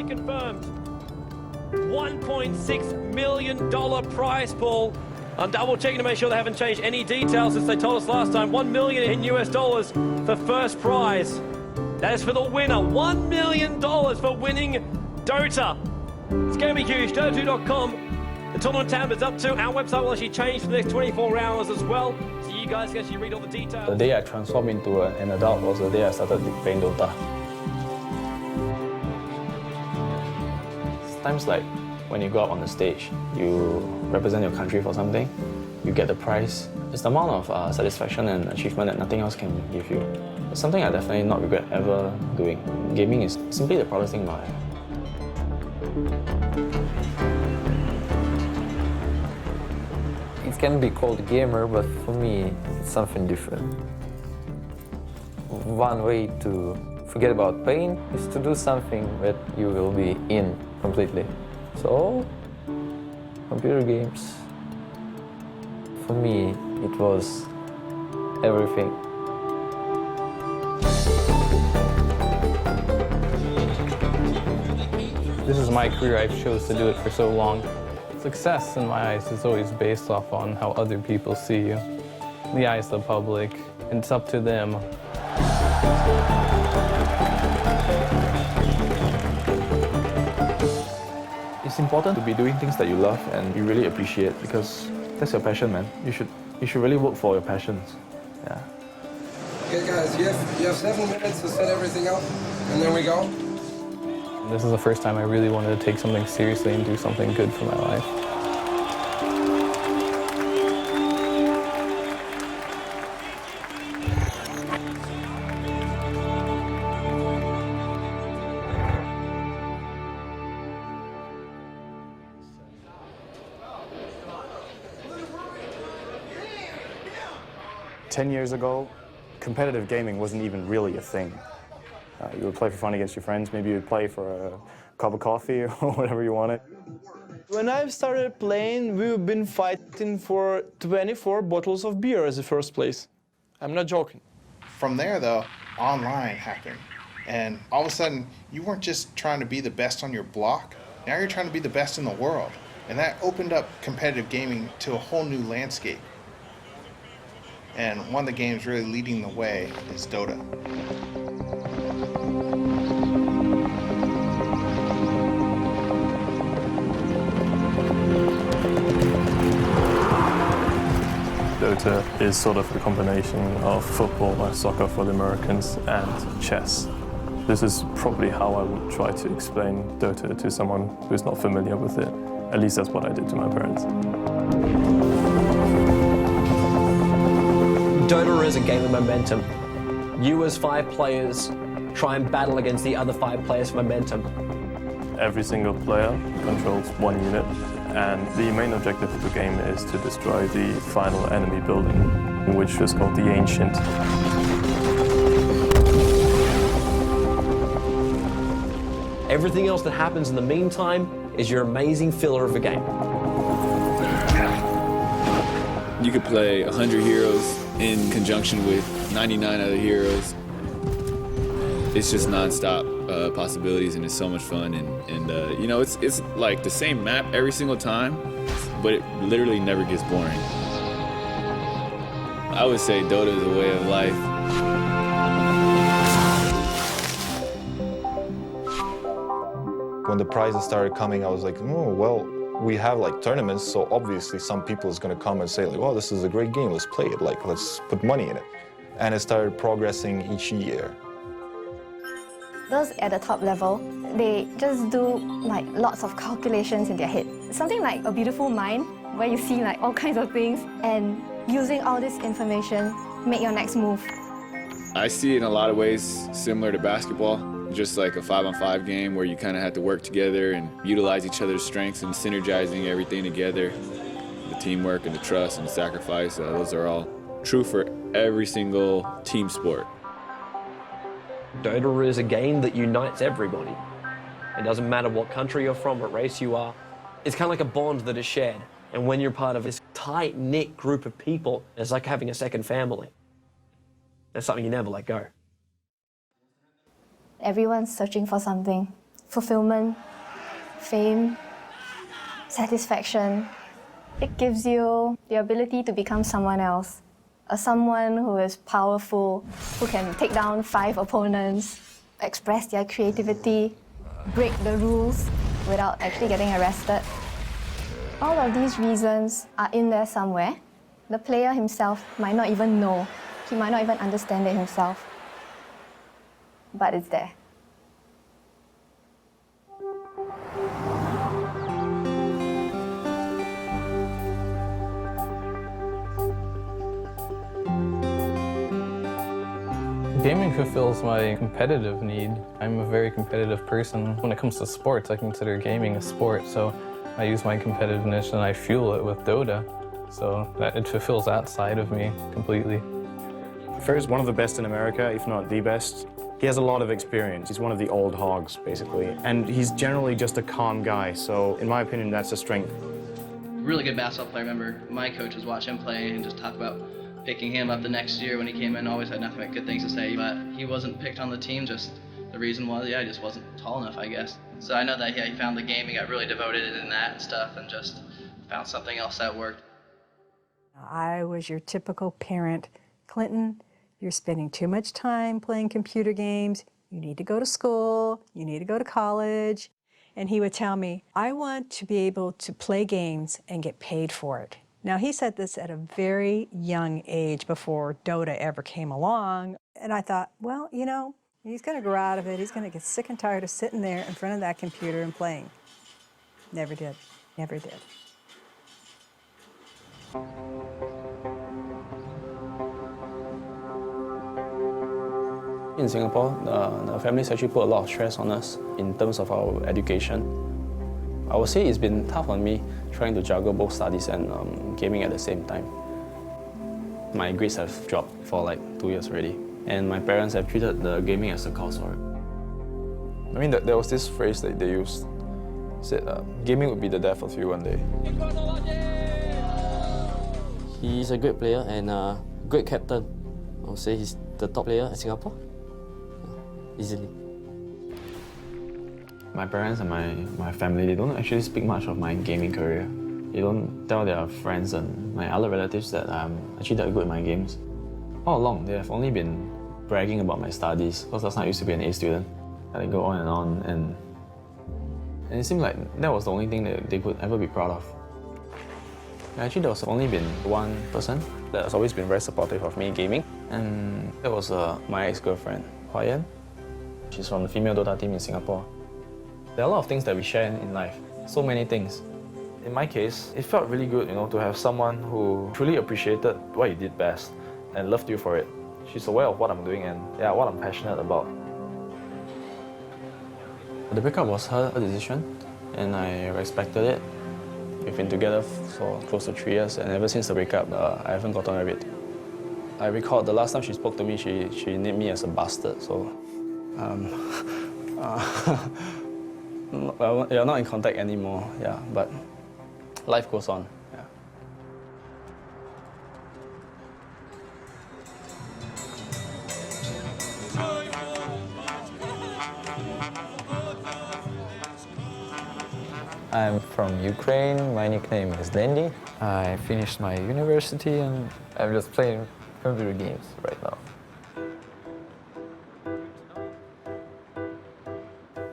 Confirmed. $1.6 million prize pool. I'm double checking to make sure they haven't changed any details since they told us last time. $1 million in US dollars for first prize. That is for the winner. $1 million for winning Dota. It's going to be huge. Dota2.com. The tournament tab is up to. Our website will actually change for the next 24 hours as well. So you guys can actually read all the details. The day I transformed into an adult was the day I started playing Dota. Times like when you go out on the stage, you represent your country for something, you get the prize. It's the amount of satisfaction and achievement that nothing else can give you. It's something I definitely not regret ever doing. Gaming is simply the proudest thing in my life. It can be called a gamer, but for me, it's something different. One way to forget about pain is to do something that you will be in completely. So, computer games, for me, it was everything. This is my career. I've chose to do it for so long. Success in my eyes is always based off on how other people see you. The eyes of the public, it's up to them. It's important to be doing things that you love and you really appreciate, because that's your passion, man. You should really work for your passions. Yeah. Okay, guys, you have 7 minutes to set everything up, and then we go. This is the first time I really wanted to take something seriously and do something good for my life. 10 years ago, competitive gaming wasn't even really a thing. You would play for fun against your friends, maybe you'd play for a cup of coffee or whatever you wanted. When I started playing, we've been fighting for 24 bottles of beer as the first place. I'm not joking. From there, though, online happened. And all of a sudden, you weren't just trying to be the best on your block, now you're trying to be the best in the world. And that opened up competitive gaming to a whole new landscape. And one of the games really leading the way is Dota. Dota is sort of a combination of football or soccer for the Americans and chess. This is probably how I would try to explain Dota to someone who's not familiar with it. At least that's what I did to my parents. Dota is a game of momentum. You as 5 players try and battle against the other 5 players for momentum. Every single player controls 1 unit, and the main objective of the game is to destroy the final enemy building, which is called the Ancient. Everything else that happens in the meantime is your amazing filler of the game. You could play 100 heroes in conjunction with 99 other heroes. It's just non-stop possibilities, and it's so much fun. And you know, it's like the same map every single time, but it literally never gets boring. I would say Dota is a way of life. When the prizes started coming, I was like, oh, well, we have like tournaments, so obviously some people is going to come and say like, well, this is a great game, let's play it, like let's put money in it. And it started progressing each year. Those at the top level, they just do like lots of calculations in their head. Something like a beautiful mind, where you see like all kinds of things, and using all this information, make your next move. I see it in a lot of ways similar to basketball, just like a 5-on-5 game where you kind of have to work together and utilize each other's strengths and synergizing everything together. The teamwork and the trust and the sacrifice, those are all true for every single team sport. Dota is a game that unites everybody. It doesn't matter what country you're from, what race you are. It's kind of like a bond that is shared. And when you're part of this tight-knit group of people, it's like having a second family. That's something you never let go. Everyone's searching for something. Fulfillment, fame, satisfaction. It gives you the ability to become someone else. Someone who is powerful, who can take down 5 opponents, express their creativity, break the rules without actually getting arrested. All of these reasons are in there somewhere. The player himself might not even know. He might not even understand it himself. But it's there. Gaming fulfills my competitive need. I'm a very competitive person. When it comes to sports, I consider gaming a sport, so I use my competitiveness and I fuel it with Dota, so that it fulfills that side of me completely. Fer's one of the best in America, if not the best. He has a lot of experience. He's one of the old hogs, basically, and he's generally just a calm guy, so in my opinion, that's a strength. Really good basketball player. I remember my coach was watching him play and just talk about picking him up the next year when he came in. Always had nothing but good things to say, but he wasn't picked on the team. Just the reason was, I just wasn't tall enough, I guess. So I know that he found the game, he got really devoted in that and stuff, and just found something else that worked. I was your typical parent. Clinton, you're spending too much time playing computer games. You need to go to school. You need to go to college. And he would tell me, I want to be able to play games and get paid for it. Now, he said this at a very young age before Dota ever came along. And I thought, well, you know, he's going to grow out of it. He's going to get sick and tired of sitting there in front of that computer and playing. Never did. Never did. In Singapore, the families actually put a lot of stress on us in terms of our education. I would say it's been tough on me trying to juggle both studies and gaming at the same time. My grades have dropped for like 2 years already, and my parents have treated the gaming as a cause for it. I mean, there was this phrase that they used, said, gaming would be the death of you one day. He's a great player and a great captain. I would say he's the top player in Singapore, easily. My parents and my family, they don't actually speak much of my gaming career. They don't tell their friends and my other relatives that I'm actually that good at my games. All along, they have only been bragging about my studies, because last time I used to be an A student. And I go on, and it seemed like that was the only thing that they could ever be proud of. Actually, there was only been one person that has always been very supportive of me gaming, and that was my ex-girlfriend, Hua Yan. She's from the female Dota team in Singapore. There are a lot of things that we share in life, so many things. In my case, it felt really good, to have someone who truly appreciated what you did best and loved you for it. She's aware of what I'm doing and what I'm passionate about. The breakup was her decision, and I respected it. We've been together for close to 3 years, and ever since the breakup, I haven't gotten over it. I recall the last time she spoke to me, she named me as a bastard, so... well, you're not in contact anymore, but life goes on. I'm from Ukraine. My nickname is Dandy. I finished my university and I'm just playing computer games right now.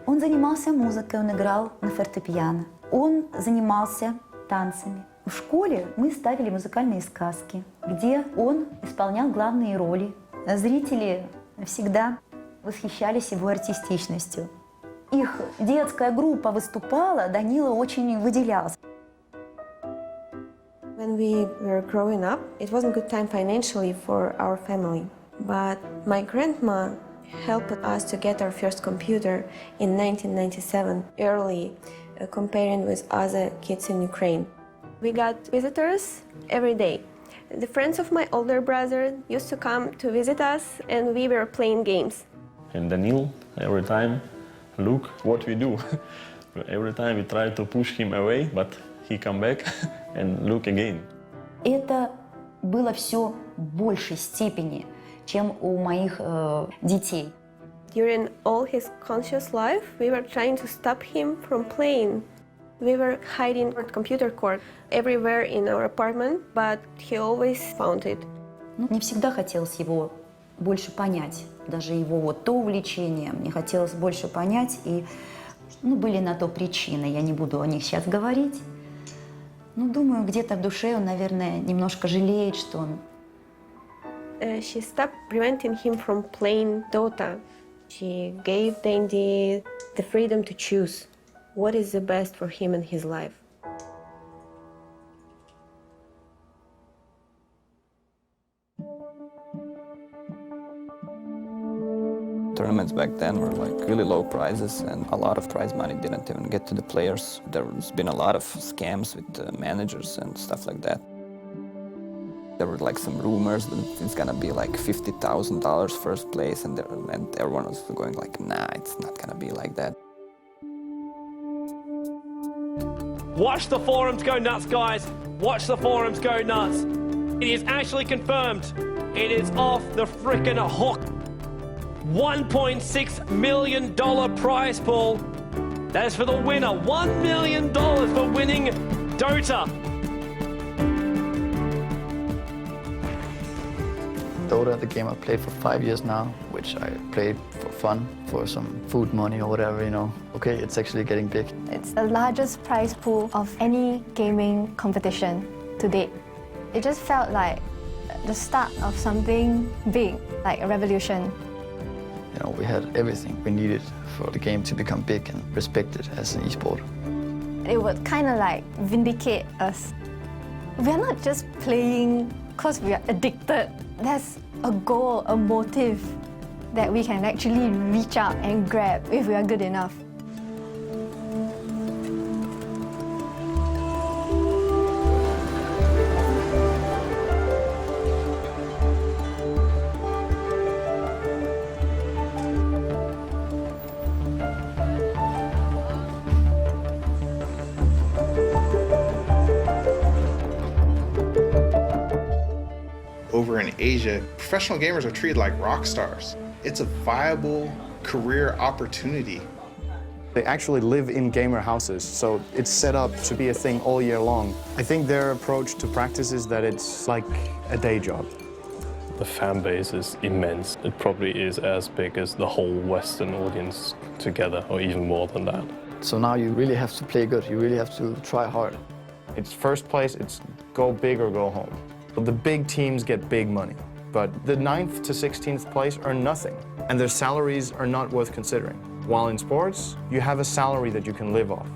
Он занимался музыкой, он играл на фортепиано. Он занимался танцами. В школе мы ставили музыкальные сказки, где он исполнял главные роли. Зрители всегда восхищались его артистичностью. Их детская группа выступала, Данила очень выделялся. When we were growing up, it wasn't a good time financially for our family. But my grandma helped us to get our first computer in 1997, early, comparing with other kids in Ukraine. We got visitors every day. The friends of my older brother used to come to visit us, and we were playing games. And Daniel, every time, look what we do. Every time we try to push him away, but he come back and look again. Это было все в большей степени, чем у моих детей. During all his conscious life, we were trying to stop him from playing. We were hiding our computer cord everywhere in our apartment, but he always found it. Мне всегда хотелось его больше понять, даже его вот то увлечение, мне хотелось больше понять, и были на то причины, я не буду о них сейчас говорить. Думаю, где-то в душе он, наверное, немножко жалеет, что он... She stopped preventing him from playing Dota. She gave Dandy the freedom to choose what is the best for him in his life. Tournaments back then were like really low prizes, and a lot of prize money didn't even get to the players. There's been a lot of scams with managers and stuff like that. There were like some rumors that it's gonna be like $50,000 first place, and everyone was going like, nah, it's not gonna be like that. Watch the forums go nuts, guys. Watch the forums go nuts. It is actually confirmed. It is off the frickin' hook. $1.6 million prize pool. That is for the winner. $1 million for winning Dota. Dota, the game I played for 5 years now, which I played for fun, for some food money or whatever, you know. Okay, it's actually getting big. It's the largest prize pool of any gaming competition to date. It just felt like the start of something big, like a revolution. You know, we had everything we needed for the game to become big and respected as an esport. It would kind of like vindicate us. We're not just playing because we are addicted. There's a goal, a motive that we can actually reach out and grab if we are good enough. Over in Asia, professional gamers are treated like rock stars. It's a viable career opportunity. They actually live in gamer houses, so it's set up to be a thing all year long. I think their approach to practice is that it's like a day job. The fan base is immense. It probably is as big as the whole Western audience together, or even more than that. So now you really have to play good. You really have to try hard. It's first place, it's go big or go home. The big teams get big money, but the 9th to 16th place earn nothing, and their salaries are not worth considering. While in sports, you have a salary that you can live off.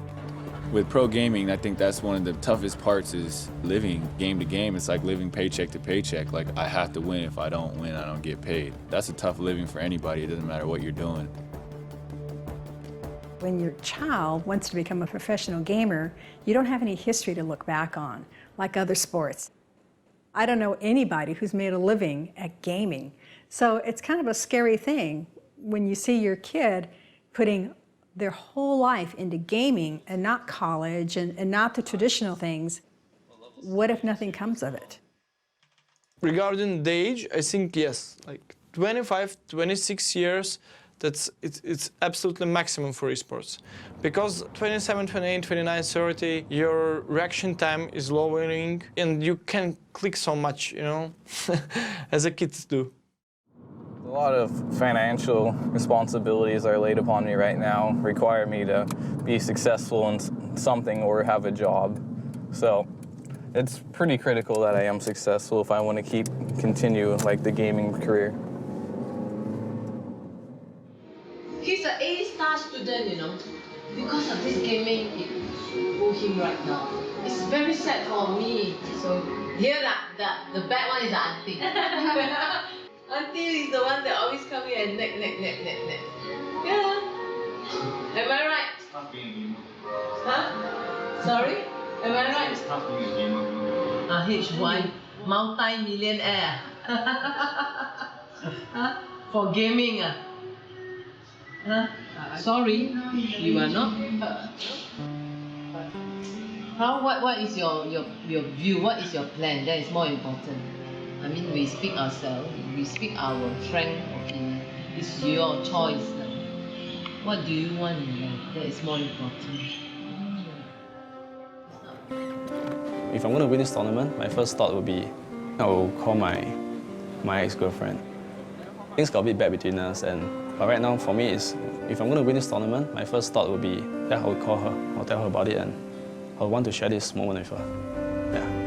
With pro gaming, I think that's one of the toughest parts is living game to game. It's like living paycheck to paycheck. Like, I have to win. If I don't win, I don't get paid. That's a tough living for anybody. It doesn't matter what you're doing. When your child wants to become a professional gamer, you don't have any history to look back on, like other sports. I don't know anybody who's made a living at gaming. So it's kind of a scary thing when you see your kid putting their whole life into gaming and not college and not the traditional things. What if nothing comes of it? Regarding the age, I think yes, like 25, 26 years, it's absolutely maximum for esports. Because 27, 28, 29, 30, your reaction time is lowering and you can click so much, you know, as the kids do. A lot of financial responsibilities are laid upon me right now, require me to be successful in something or have a job. So it's pretty critical that I am successful if I want to continue like the gaming career. He's an A-star student, you know. Because of this gaming, it pulled him right now. It's very sad for me. So here, the bad one is the auntie. Auntie is the one that always come here and neck. Yeah. Am I right? Huh? Sorry? Am I right? H1, multi-millionaire. Huh? For gaming, Huh? Sorry, you are not. What is your view? What is your plan? That is more important. I mean, we speak ourselves. We speak our frank opinion. It's your choice. What do you want in life? That is more important. If I'm going to win this tournament, my first thought would be, I will call my ex-girlfriend. Things got a bit bad between us, but right now for me, if I'm going to win this tournament, my first thought would be that I would call her, I'll tell her about it, and I want to share this moment with her. Yeah.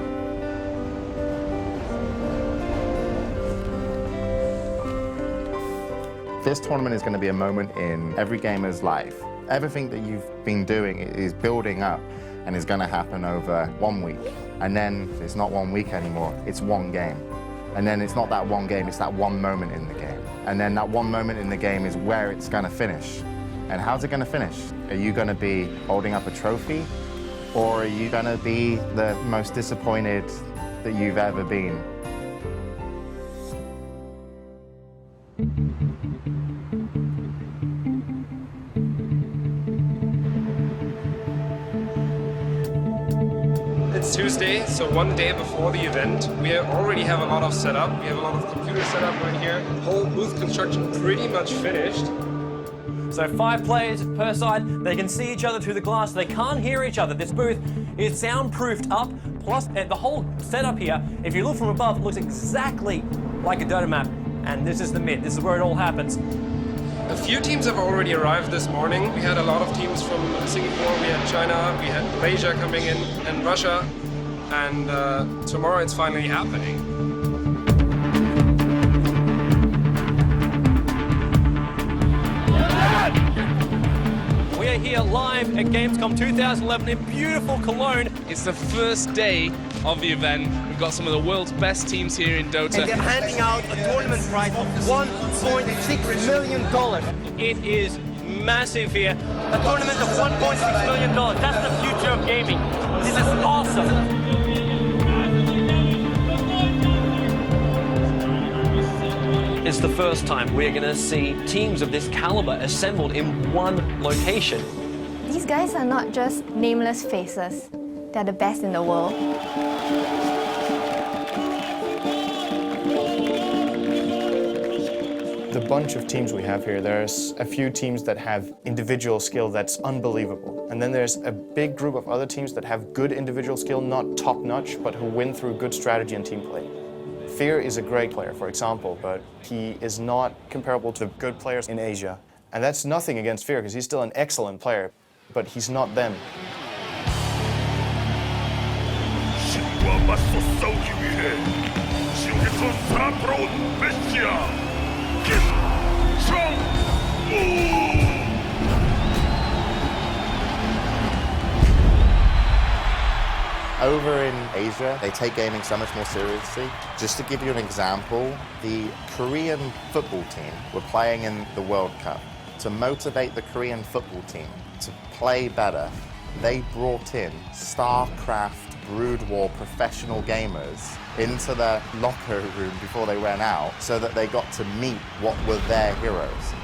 This tournament is going to be a moment in every gamer's life. Everything that you've been doing is building up and is going to happen over 1 week. And then it's not 1 week anymore, it's one game. And then it's not that one game, it's that one moment in the game. And then that one moment in the game is where it's going to finish. And how's it going to finish? Are you going to be holding up a trophy? Or are you going to be the most disappointed that you've ever been? It's Tuesday, so one day before the event. We already have a lot of setup. We have a lot of computers set up right here. Whole booth construction pretty much finished. So 5 players per side, they can see each other through the glass, they can't hear each other. This booth is soundproofed up, plus the whole setup here, if you look from above, it looks exactly like a Dota map. And this is the mid, this is where it all happens. A few teams have already arrived this morning. We had a lot of teams from Singapore, we had China, we had Malaysia coming in, and Russia. And tomorrow it's finally happening. We are here live at Gamescom 2011 in beautiful Cologne. It's the first day of the event. We've got some of the world's best teams here in Dota. And they're handing out a tournament prize of $1.6 million. It is massive here. A tournament of $1.6 million. That's the future of gaming. This is awesome. It's the first time we're going to see teams of this caliber assembled in one location. These guys are not just nameless faces. They're the best in the world. The bunch of teams we have here, there's a few teams that have individual skill that's unbelievable. And then there's a big group of other teams that have good individual skill, not top-notch, but who win through good strategy and team play. Fear is a great player, for example, but he is not comparable to good players in Asia. And that's nothing against Fear, because he's still an excellent player, but he's not them. Over in Asia, they take gaming so much more seriously. Just to give you an example, the Korean football team were playing in the World Cup. To motivate the Korean football team to play better, they brought in StarCraft Brood War professional gamers into their locker room before they went out so that they got to meet what were their heroes.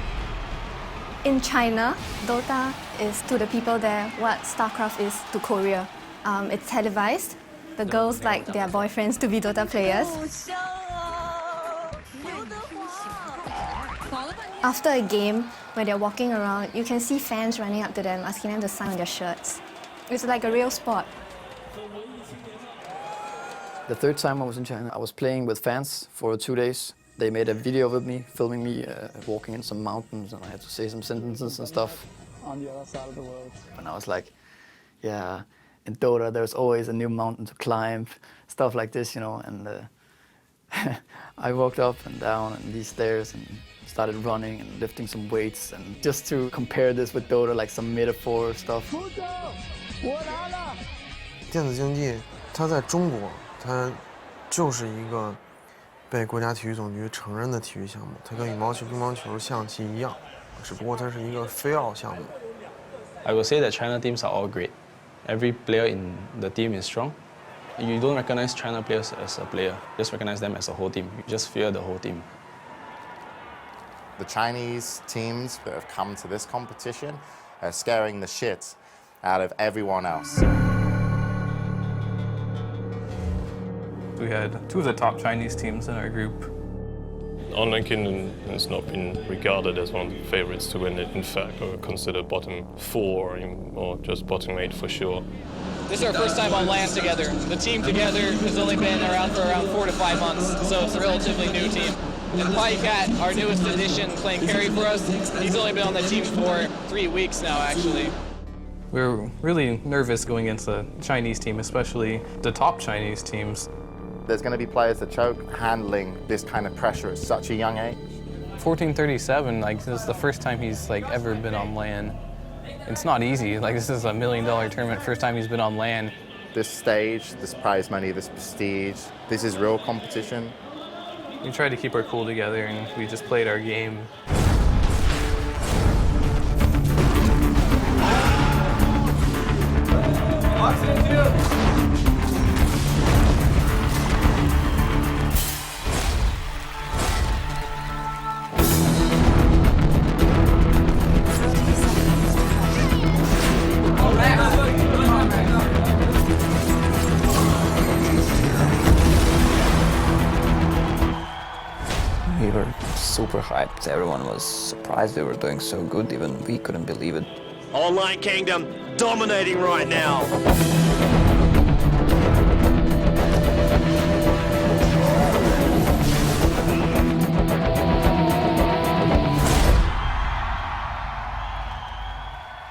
In China, Dota is to the people there what StarCraft is to Korea. It's televised. The girls like their boyfriends to be Dota players. After a game, when they're walking around, you can see fans running up to them, asking them to sign on their shirts. It's like a real sport. The third time I was in China, I was playing with fans for 2 days. They made a video with me, filming me walking in some mountains, and I had to say some sentences and stuff. On the other side of the world. And I was like, yeah, in Dota there's always a new mountain to climb, stuff like this, you know. And I walked up and down and these stairs and started running and lifting some weights, and just to compare this with Dota, like some metaphor stuff. 电子竞技，它在中国，它就是一个被国家体育总局承认的体育项目，它跟羽毛球、乒乓球、象棋一样，只不过它是一个非奥项目。I will say that China teams are all great. Every player in the team is strong. You don't recognize China players as a player, just recognize them as a whole team. You just fear the whole team. The Chinese teams that have come to this competition are scaring the shit out of everyone else. We had 2 of the top Chinese teams in our group. Online Kingdom has not been regarded as one of the favorites to win it. In fact, or considered bottom 4 or just bottom 8 for sure. This is our first time on land together. The team together has only been around for around 4 to 5 months, so it's a relatively new team. And Cat, our newest addition, playing carry for us, he's only been on the team for 3 weeks now, actually. We were really nervous going against the Chinese team, especially the top Chinese teams. There's going to be players that choke handling this kind of pressure at such a young age. 1437, like this is the first time he's like ever been on land. It's not easy. Like this is $1 million tournament, first time he's been on land. This stage, this prize money, this prestige, this is real competition. We tried to keep our cool together and we just played our game. We were super hyped. Everyone was surprised we were doing so good. Even we couldn't believe it. Online Kingdom dominating right now.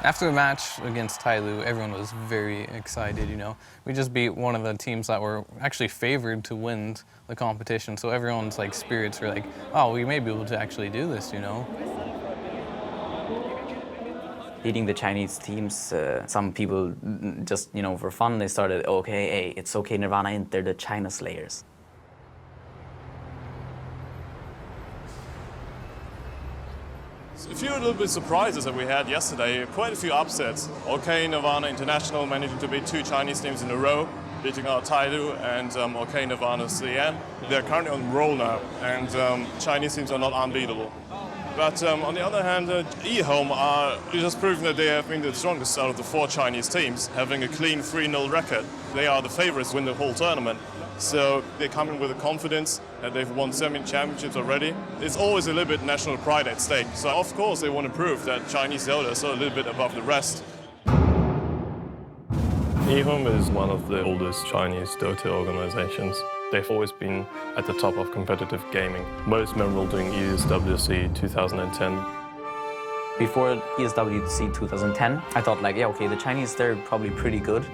After the match against Tailu, everyone was very excited, you know. We just beat one of the teams that were actually favored to win the competition, so everyone's like spirits were like, oh, we may be able to actually do this, you know. Beating the Chinese teams, some people just, you know, for fun, they started, okay, hey, it's okay, Nirvana Inc., they're the China Slayers. A few little bit surprises that we had yesterday, quite a few upsets. OK Nirvana International managing to beat 2 Chinese teams in a row, beating out Tailu and OK Nirvana CN. They're currently on roll now, and Chinese teams are not unbeatable. But on the other hand, eHome are just proving that they have been the strongest out of the 4 Chinese teams, having a clean 3-0 record. They are the favorites to win the whole tournament. So they come in with the confidence that they've won 7 championships already. It's always a little bit national pride at stake. So of course they want to prove that Chinese Dota is a little bit above the rest. eHome is one of the oldest Chinese Dota organizations. They've always been at the top of competitive gaming, most memorable during ESWC 2010. Before ESWC 2010, I thought like, yeah, okay, the Chinese, they're probably pretty good,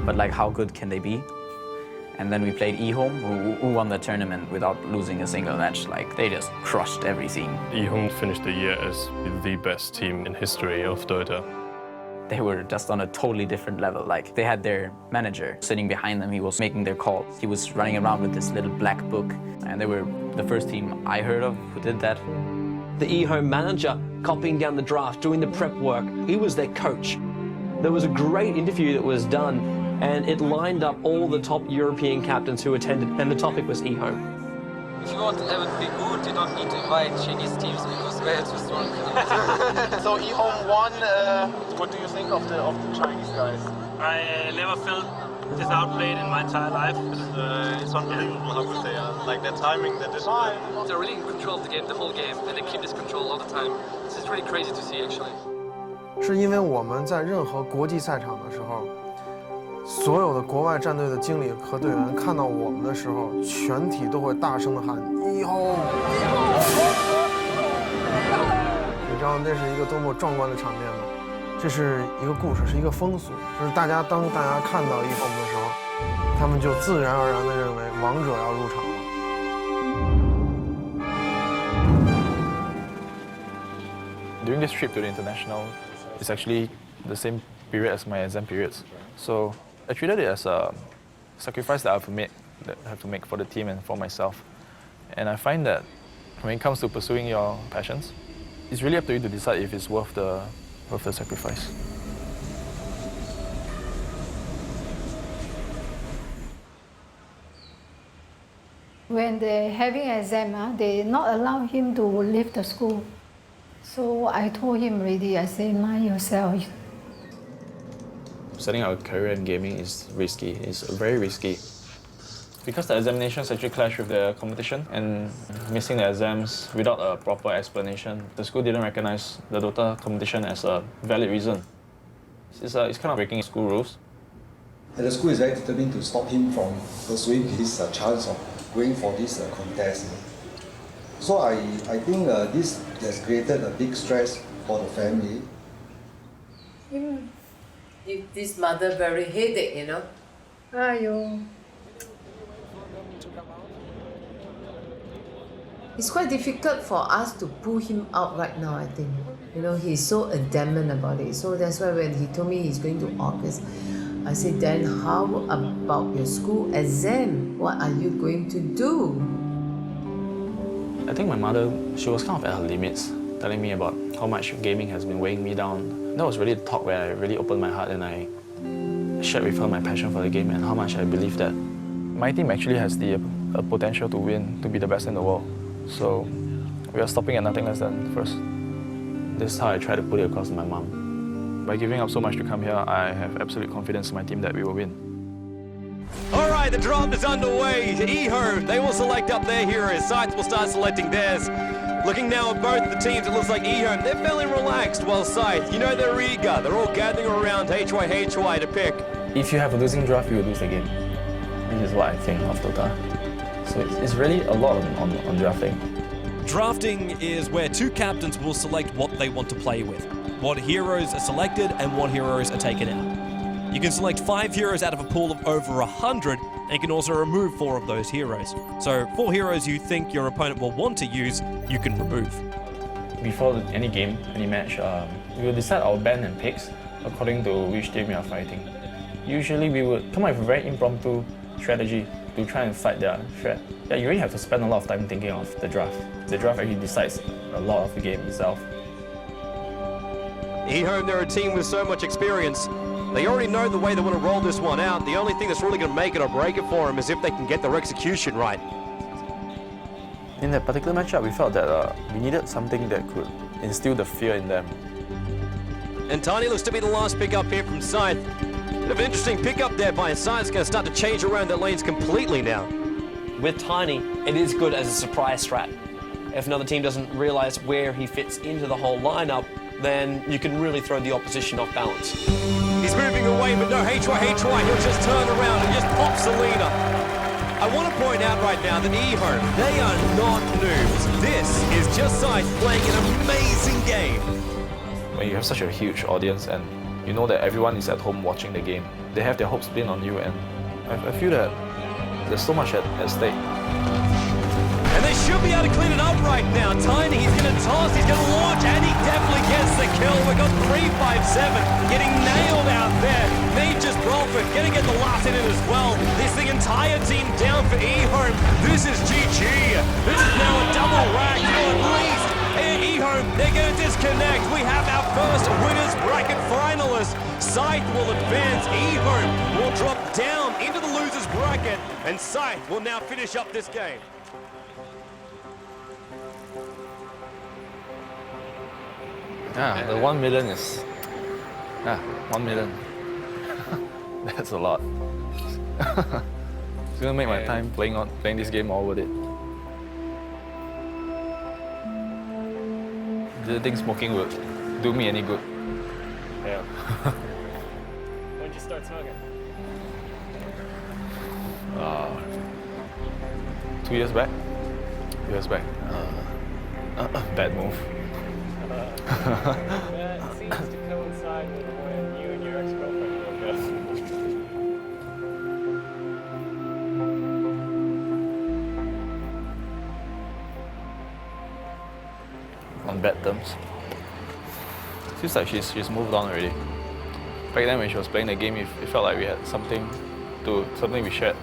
but like how good can they be? And then we played eHome, who won the tournament without losing a single match. Like, they just crushed everything. eHome finished the year as the best team in history of Dota. They were just on a totally different level. Like, they had their manager sitting behind them. He was making their calls. He was running around with this little black book. And they were the first team I heard of who did that. The eHome manager copying down the draft, doing the prep work. He was their coach. There was a great interview that was done, and it lined up all the top European captains who attended, and the topic was eHome. If you want to ever be good, you don't need to invite Chinese teams because they're too strong. So eHome won. What do you think of the Chinese guys? I never felt this outplayed in my entire life. It's unbelievable how good they are. Like their timing, their discipline. They're really in control of the game, the whole game, and they keep this control all the time. This is really crazy to see, actually. 是因为我们在任何国际赛场的时候，所有的国外战队的经理和队员看到我们的时候，全体都会大声的喊eHome。你知道那是一个多么壮观的场面吗？这是一个故事，是一个风俗，就是当大家看到eHome的时候，他们就自然而然地认为王者要入场了。During this trip to the international, it's actually the same period as my exam periods. So I treated it as a sacrifice that I have to make for the team and for myself. And I find that when it comes to pursuing your passions, it's really up to you to decide if it's worth the sacrifice. When they're having exam, they not allow him to leave the school. So I told him already, I said, mind yourself. Setting out a career in gaming is risky. It's very risky. Because the examinations actually clash with the competition, and missing the exams without a proper explanation, the school didn't recognize the Dota competition as a valid reason. It's kind of breaking school rules. And the school is very determined to stop him from pursuing his chance of going for this contest. So I think this has created a big stress for the family. Give this mother very headache, you know. Aiyo. It's quite difficult for us to pull him out right now, I think. You know, he's so adamant about it. So that's why when he told me he's going to August, I said, then how about your school exam? What are you going to do? I think my mother, she was kind of at her limits, telling me about how much gaming has been weighing me down. That was really the talk where I really opened my heart and I shared with her my passion for the game and how much I believe that my team actually has the potential to win, to be the best in the world. So we are stopping at nothing less than first. This is how I try to put it across to my mom. By giving up so much to come here, I have absolute confidence in my team that we will win. All right, the draft is underway. eHome, they will select up their heroes. Scythe will start selecting theirs. Looking now at both the teams, it looks like eHome, they're feeling relaxed, while Scythe, you know they're eager. They're all gathering around HY to pick. If you have a losing draft, you will lose the game. This is what I think of Dota. So it's really a lot on drafting. Drafting is where two captains will select what they want to play with, what heroes are selected and what heroes are taken out. You can select 5 heroes out of a pool of over 100, and you can also remove 4 of those heroes. So 4 heroes you think your opponent will want to use, you can remove. Before any game, any match, we will decide our ban and picks according to which team we are fighting. Usually we would come up with a very impromptu strategy to try and fight their threat. Yeah, you really have to spend a lot of time thinking of the draft. The draft actually decides a lot of the game itself. eHome, they're a team with so much experience. They already know the way they want to roll this one out. The only thing that's really going to make it or break it for them is if they can get their execution right. In that particular matchup, we felt that we needed something that could instill the fear in them. And Tiny looks to be the last pick up here from Scythe. Bit of an interesting pickup there by Scythe's going to start to change around their lanes completely now. With Tiny, it is good as a surprise strat. If another team doesn't realise where he fits into the whole lineup, then you can really throw the opposition off balance. He's moving away, but no, HY, he'll just turn around and just pop Selena. I want to point out right now that eHome, they are not noobs. This is just Scythe playing an amazing game. When you have such a huge audience and you know that everyone is at home watching the game, they have their hopes pinned on you, and I feel that there's so much at stake. And they should be able to clean it up right now. Tiny, he's going to toss, he's going to launch, and he definitely gets the kill. We've got 357 getting nailed out there. Nature's Prophet going to get the last hit in as well. This the entire team down for eHome. This is GG. This is now a double rack, at least. eHome, they're going to disconnect. We have our first winners bracket finalists. Scythe will advance. eHome will drop down into the losers bracket, and Scythe will now finish up this game. Yeah, the 1 million is... 1 million. That's a lot. It's gonna make my time playing this game all worth it. Didn't think smoking would do me any good. Yeah. When did you start smoking? 2 years back. 2 years back. Bad move. That seems to coincide with when you and your ex-girlfriend broke up. On bad terms. Seems like she's moved on already. Back then when she was playing the game, it felt like we had something we shared.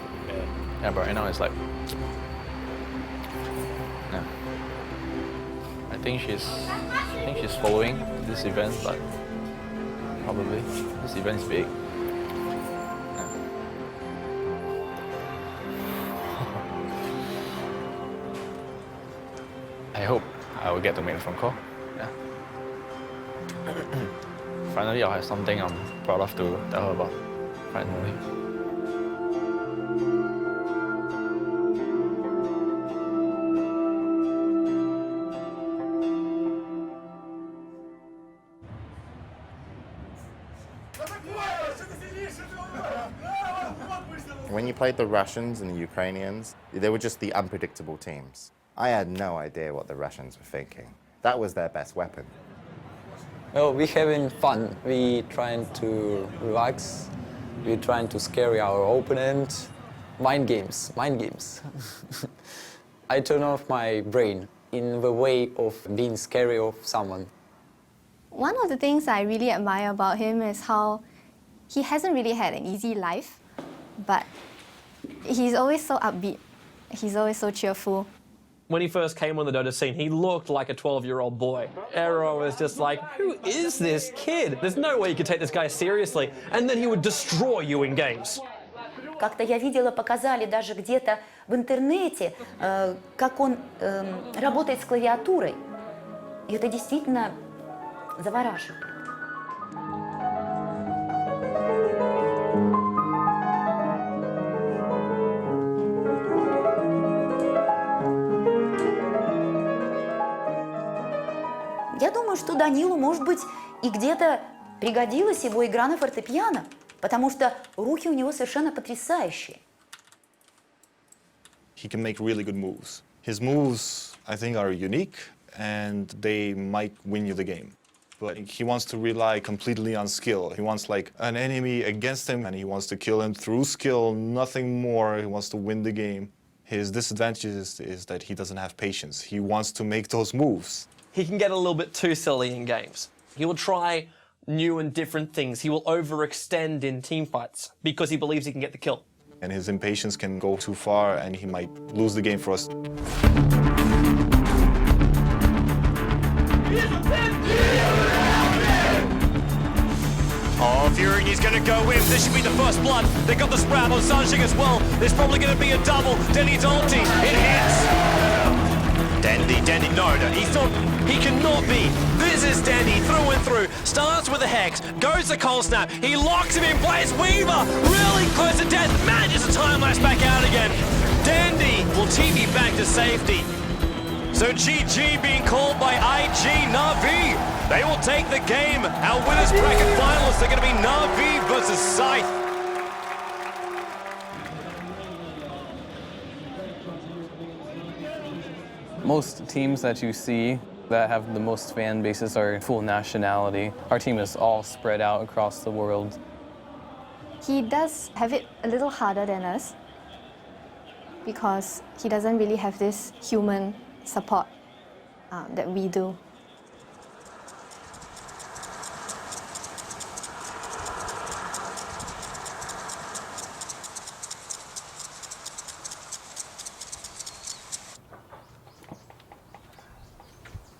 Yeah, but right now it's like think she's following this event, but probably this event is big. I hope I will get to make a phone call. Yeah. Finally, I'll have something I'm proud of to tell her about. Finally. When you played the Russians and the Ukrainians, they were just the unpredictable teams. I had no idea what the Russians were thinking. That was their best weapon. Well, we're having fun. We're trying to relax. We're trying to scare our opponent. Mind games, mind games. I turn off my brain in the way of being scary of someone. One of the things I really admire about him is how he hasn't really had an easy life, but he's always so upbeat. He's always so cheerful. When he first came on the Dota scene, he looked like a 12-year-old boy. Aero was just like, who is this kid? There's no way you could take this guy seriously. And then he would destroy you in games. Как-то я видела, показали даже где-то в интернете, как он работает с клавиатурой. И это действительно завораживает. Я думаю, что Данилу, может быть, и где-то пригодилась его игра на фортепиано, потому что руки у него совершенно потрясающие. He can make really good moves. His moves, I think, are unique, and they might win you the game. But he wants to rely completely on skill. He wants like an enemy against him, and he wants to kill him through skill, nothing more. He wants to win the game. His disadvantage is that he doesn't have patience. He wants to make those moves. He can get a little bit too silly in games. He will try new and different things. He will overextend in team fights because he believes he can get the kill. And his impatience can go too far, and he might lose the game for us. Oh, Fury, he's going to go in. This should be the first blood. They got the sprout on Sanjing as well. There's probably going to be a double. Denny's ulti. It hits. Dendy, no, he's not, he cannot be. This is Dendy through and through. Starts with a Hex, goes to Cold Snap. He locks him in place. Weaver, really close to death, manages to time lapse back out again. Dendy will TP back to safety. So GG being called by IG Na'Vi. They will take the game. Our winners bracket finalists are going to be Na'Vi versus Scythe. Most teams that you see that have the most fan bases are full nationality. Our team is all spread out across the world. He does have it a little harder than us because he doesn't really have this human support that we do.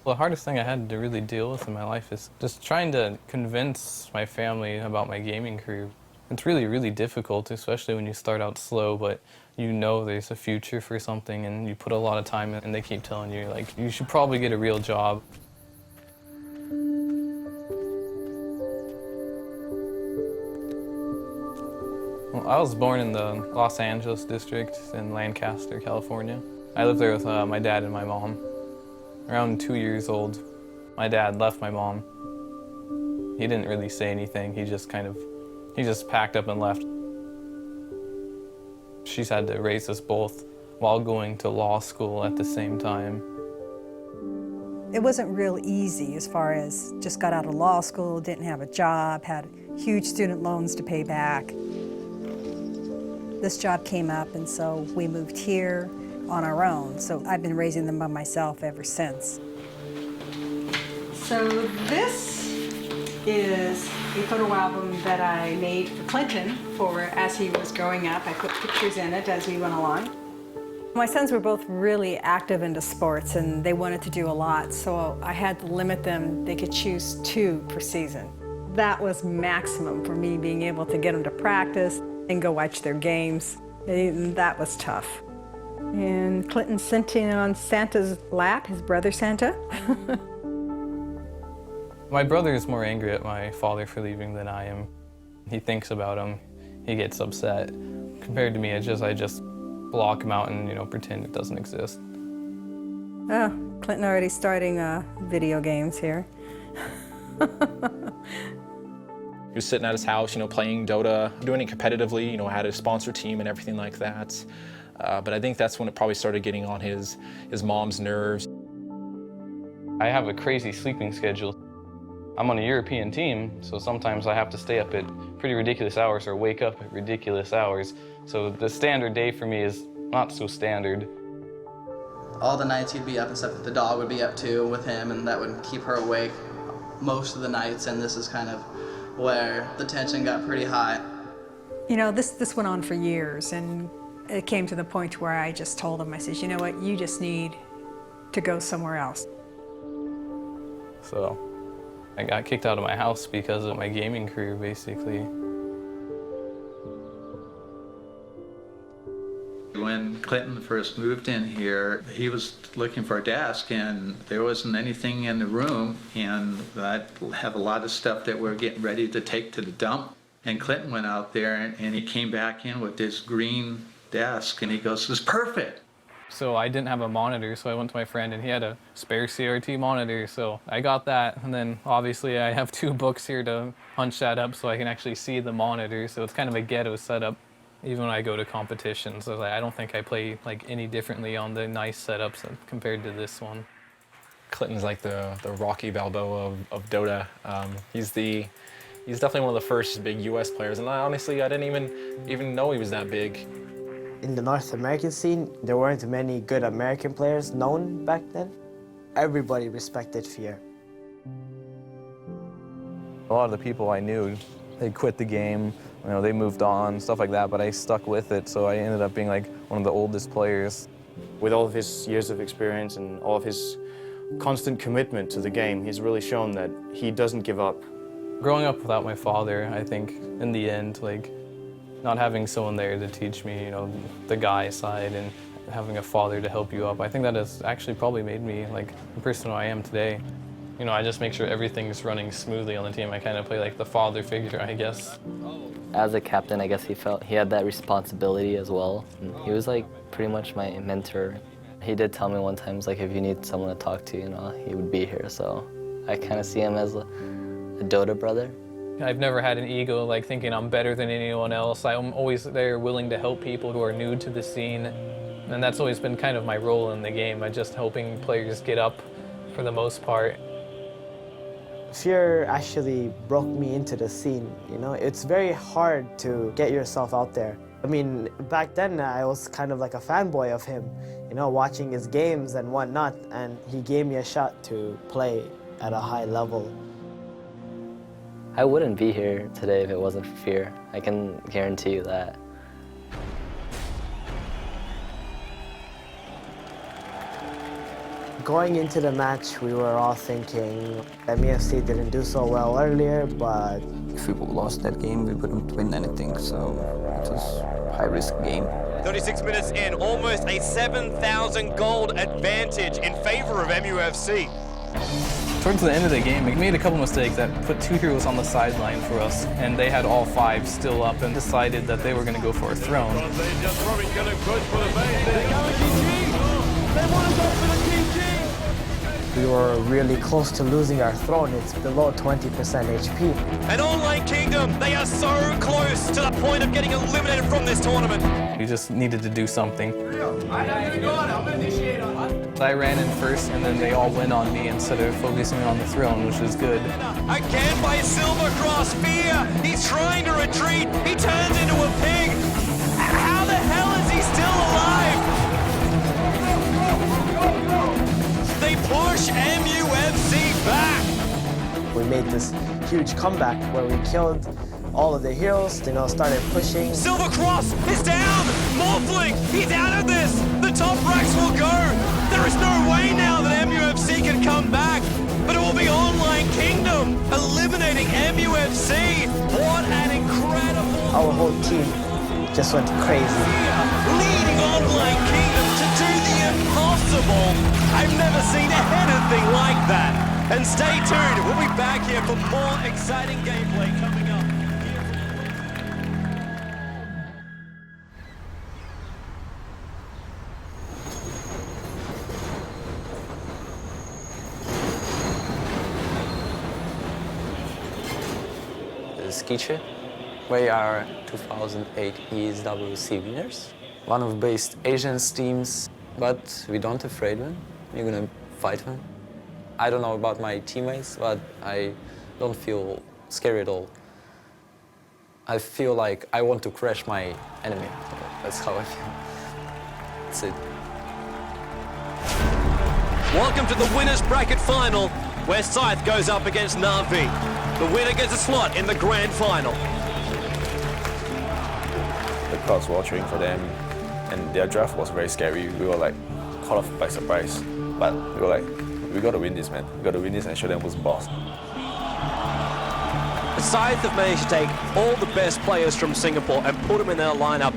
The hardest thing I had to really deal with in my life is just trying to convince my family about my gaming career. It's really, really difficult, especially when you start out slow, but you know there's a future for something and you put a lot of time in and they keep telling you, like, you should probably get a real job. Well, I was born in the Los Angeles district in Lancaster, California. I lived there with my dad and my mom. Around 2 years old, my dad left my mom. He didn't really say anything. He just packed up and left. She's had to raise us both while going to law school at the same time. It wasn't real easy as far as just got out of law school, didn't have a job, had huge student loans to pay back. This job came up, and so we moved here on our own. So I've been raising them by myself ever since. So this is a photo album that I made for Clinton for as he was growing up. I put pictures in it as we went along. My sons were both really active into sports and they wanted to do a lot, so I had to limit them. They could choose 2 per season. That was maximum for me, being able to get them to practice and go watch their games. That was tough. And Clinton's sitting on Santa's lap, his brother Santa. My brother is more angry at my father for leaving than I am. He thinks about him, he gets upset. Compared to me, I just block him out and, pretend it doesn't exist. Oh, Clinton already starting video games here. He was sitting at his house, playing Dota, doing it competitively, had a sponsor team and everything like that. But I think that's when it probably started getting on his mom's nerves. I have a crazy sleeping schedule. I'm on a European team, so sometimes I have to stay up at pretty ridiculous hours or wake up at ridiculous hours. So the standard day for me is not so standard. All the nights he'd be up and stuff, the dog would be up too with him, and that would keep her awake most of the nights, and this is kind of where the tension got pretty high. This went on for years, and it came to the point where I just told him, I said, you know what, you just need to go somewhere else. So I got kicked out of my house because of my gaming career, basically. When Clinton first moved in here, he was looking for a desk and there wasn't anything in the room, and I have a lot of stuff that we're getting ready to take to the dump. And Clinton went out there and he came back in with this green desk and he goes, "This is perfect." So I didn't have a monitor, so I went to my friend and he had a spare CRT monitor, so I got that. And then obviously I have 2 books here to hunch that up so I can actually see the monitor, so it's kind of a ghetto setup. Even when I go to competitions, I don't think I play any differently on the nice setups compared to this one. Clinton's like the Rocky Balboa of Dota. He's definitely one of the first big US players, and honestly I didn't even know he was that big. In the North American scene, there weren't many good American players known back then. Everybody respected Fear. A lot of the people I knew, they quit the game, they moved on, stuff like that, but I stuck with it, so I ended up being one of the oldest players. With all of his years of experience and all of his constant commitment to the game, he's really shown that he doesn't give up. Growing up without my father, I think in the end, not having someone there to teach me, the guy side and having a father to help you up, I think that has actually probably made me the person who I am today. I just make sure everything's running smoothly on the team. I kind of play the father figure, I guess. As a captain, I guess he felt he had that responsibility as well. And he was pretty much my mentor. He did tell me one time, if you need someone to talk to, he would be here. So I kind of see him as a Dota brother. I've never had an ego thinking I'm better than anyone else. I'm always there willing to help people who are new to the scene. And that's always been kind of my role in the game. I'm just helping players get up for the most part. Fear actually broke me into the scene, It's very hard to get yourself out there. I mean, back then I was kind of like a fanboy of him, watching his games and whatnot, and he gave me a shot to play at a high level. I wouldn't be here today if it wasn't for Fear. I can guarantee you that. Going into the match, we were all thinking MEFC didn't do so well earlier, but if we lost that game, we wouldn't win anything, so it was a high-risk game. 36 minutes in, almost a 7,000 gold advantage in favor of MUFC. Towards the end of the game, we made a couple mistakes that put 2 heroes on the sideline for us, and they had all 5 still up and decided that they were going to go for a throne. We were really close to losing our throne. It's below 20% HP. And Online Kingdom, they are so close to the point of getting eliminated from this tournament. We just needed to do something. I ran in first, and then they all went on me instead of focusing on the throne, which is good. Again by Silver Cross, Fear. He's trying to retreat. He turns into a pig. How the hell is he still alive? They push MUFC back. We made this huge comeback where we killed all of the heroes, started pushing. Silver Cross is down! Morphling, he's out of this! The the top racks will go. There is no way now that MUFC can come back, but it will be Online Kingdom eliminating MUFC. What an incredible... Our whole team just went crazy. Leading Online Kingdom to do the impossible. I've never seen anything like that. And stay tuned, we'll be back here for more exciting gameplay coming up. Ski trip. We are 2008 ESWC winners. One of the best Asian teams, but we don't afraid them. We're gonna fight them. I don't know about my teammates, but I don't feel scary at all. I feel like I want to crush my enemy. That's how I feel. That's it. Welcome to the winners bracket final, where Scythe goes up against Na'Vi. The winner gets a slot in the grand final. The crowds were all cheering for them, and their draft was very scary. We were like caught off by surprise, but we were like, we got to win this, man. We got to win this and show them who's boss. The Scythe have managed to take all the best players from Singapore and put them in their lineup.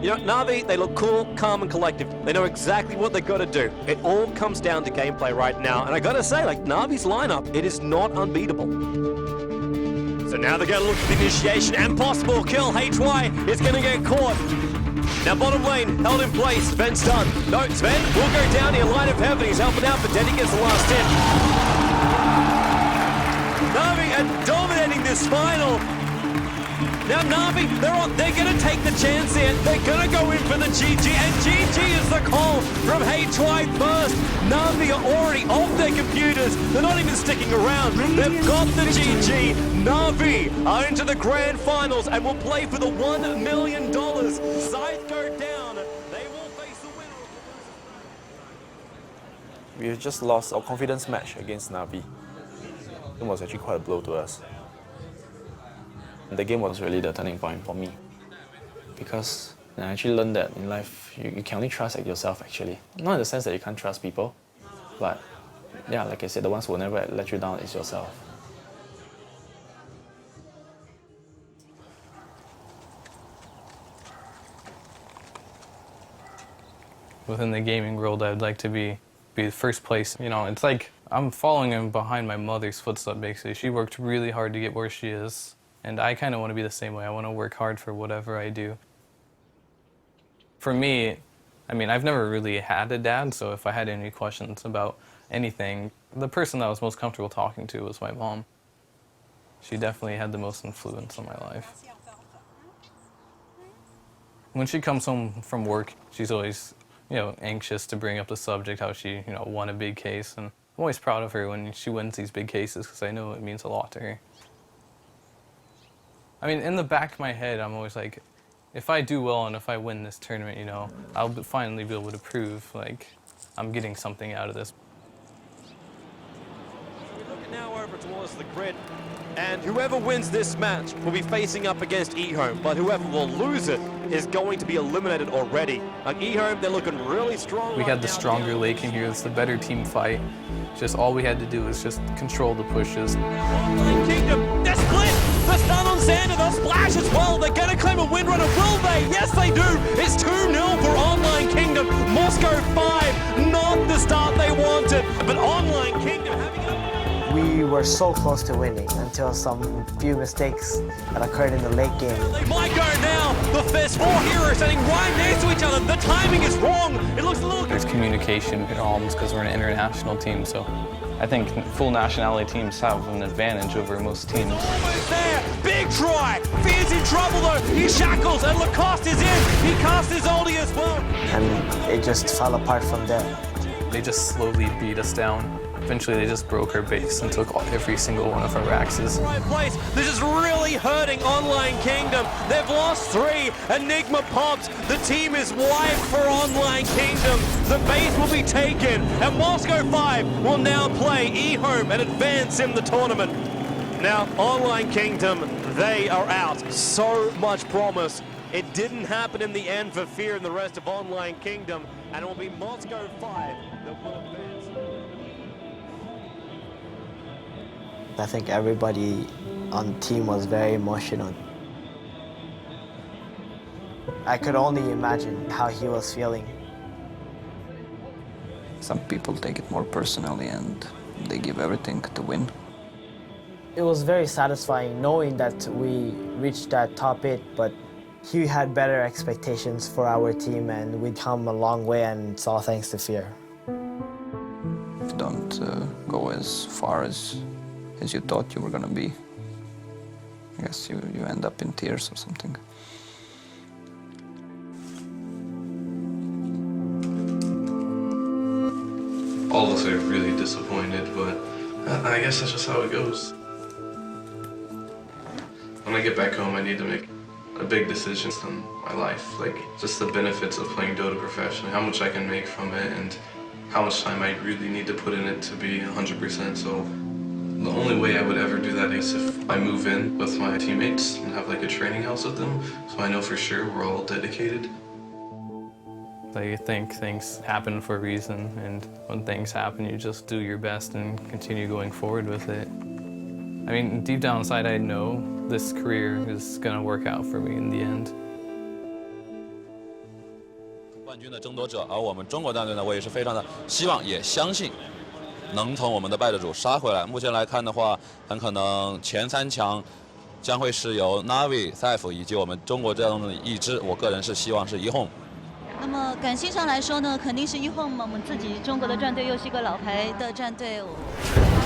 You know, Na'Vi, they look cool, calm and collective. They know exactly what they've got to do. It all comes down to gameplay right now. And I got to say, like, Na'Vi's lineup, it is not unbeatable. So now they're going to look for the initiation and possible kill. HY is going to get caught. Now bottom lane, held in place. Sven's done. No, Sven will go down here. Line of heaven, he's helping out, but Denny gets the last hit. Na'Vi are dominating this final. Now Na'Vi, they're going to take the chance here. They're going to go in for the GG, and GG is the call from HY first. Na'Vi are already off their computers. They're not even sticking around. They've got the GG. Na'Vi are into the grand finals and will play for the $1 million. Scythe go down. They will face the winner. We just lost our confidence match against Na'Vi. It was actually quite a blow to us. The game was really the turning point for me, because I actually learned that in life you can only trust yourself actually. Not in the sense that you can't trust people, but yeah, like I said, the ones who will never let you down is yourself. Within the gaming world, I'd like to be first place. You know, it's like I'm following in behind my mother's footsteps basically. She worked really hard to get where she is. And I kind of want to be the same way. I want to work hard for whatever I do. For me, I mean, I've never really had a dad, so if I had any questions about anything, the person that I was most comfortable talking to was my mom. She definitely had the most influence on my life. When she comes home from work, she's always, you know, anxious to bring up the subject, how she, you know, won a big case. And I'm always proud of her when she wins these big cases because I know it means a lot to her. I mean, in the back of my head, I'm always like, if I do well and if I win this tournament, you know, I'll finally be able to prove, like, I'm getting something out of this. We're looking now over towards the grid, and whoever wins this match will be facing up against eHome, but whoever will lose it is going to be eliminated already. Like eHome, they're looking really strong. We had the stronger lane in here. It's the better team fight. Just all we had to do was just control the pushes. Online Kingdom, they're split! The stun on Xander, the splash as well. They're going to claim a windrunner, will they? Yes, they do. It's 2-0 for Online Kingdom. Moscow 5, not the start they wanted, but Online Kingdom having it. We were so close to winning until some few mistakes that occurred in the late game. They might go now. There's 4 heroes standing right next to each other. The timing is wrong. It looks a little... There's communication problems because we're an international team, so I think full nationality teams have an advantage over most teams. Almost there. Big try. Fear's in trouble though. He shackles and Lacoste is in. He casts his ulti as well. And it just fell apart from there. They just slowly beat us down. Eventually they just broke our base and took every single one of our axes. Right place. This is really hurting Online Kingdom. They've lost 3. Enigma pops. The team is wiped for Online Kingdom. The base will be taken, and Moscow 5 will now play eHome and advance in the tournament. Now, Online Kingdom, they are out. So much promise It didn't happen in the end for Fear and the rest of Online Kingdom, and it will be Moscow 5 that will advance. I think everybody on the team was very emotional. I could only imagine how he was feeling. Some people take it more personally and they give everything to win. It was very satisfying knowing that we reached that top 8, but he had better expectations for our team and we'd come a long way, and it's all thanks to Fear. If you don't go as far as you thought you were going to be, I guess you end up in tears or something. All of us are really disappointed, but I guess that's just how it goes. When I get back home, I need to make a big decision in my life, like just the benefits of playing Dota professionally, how much I can make from it, and how much time I really need to put in it to be 100%. So the only way I would ever do that is if I move in with my teammates and have like a training house with them, so I know for sure we're all dedicated. I think things happen for a reason, and when things happen, you just do your best and continue going forward with it. I mean, deep down inside, I know this career is going to work out for me in the end. 冠军的争夺者，而我们中国战队呢，我也是非常的希望，也相信能从我们的败者组杀回来。目前来看的话，很可能前3强将会是由 Navi、Saif 以及我们中国战队的一支，我个人是希望是1Home。 那么感性上来说呢，肯定是1Home嘛，我们自己中国的战队又是一个老牌的战队。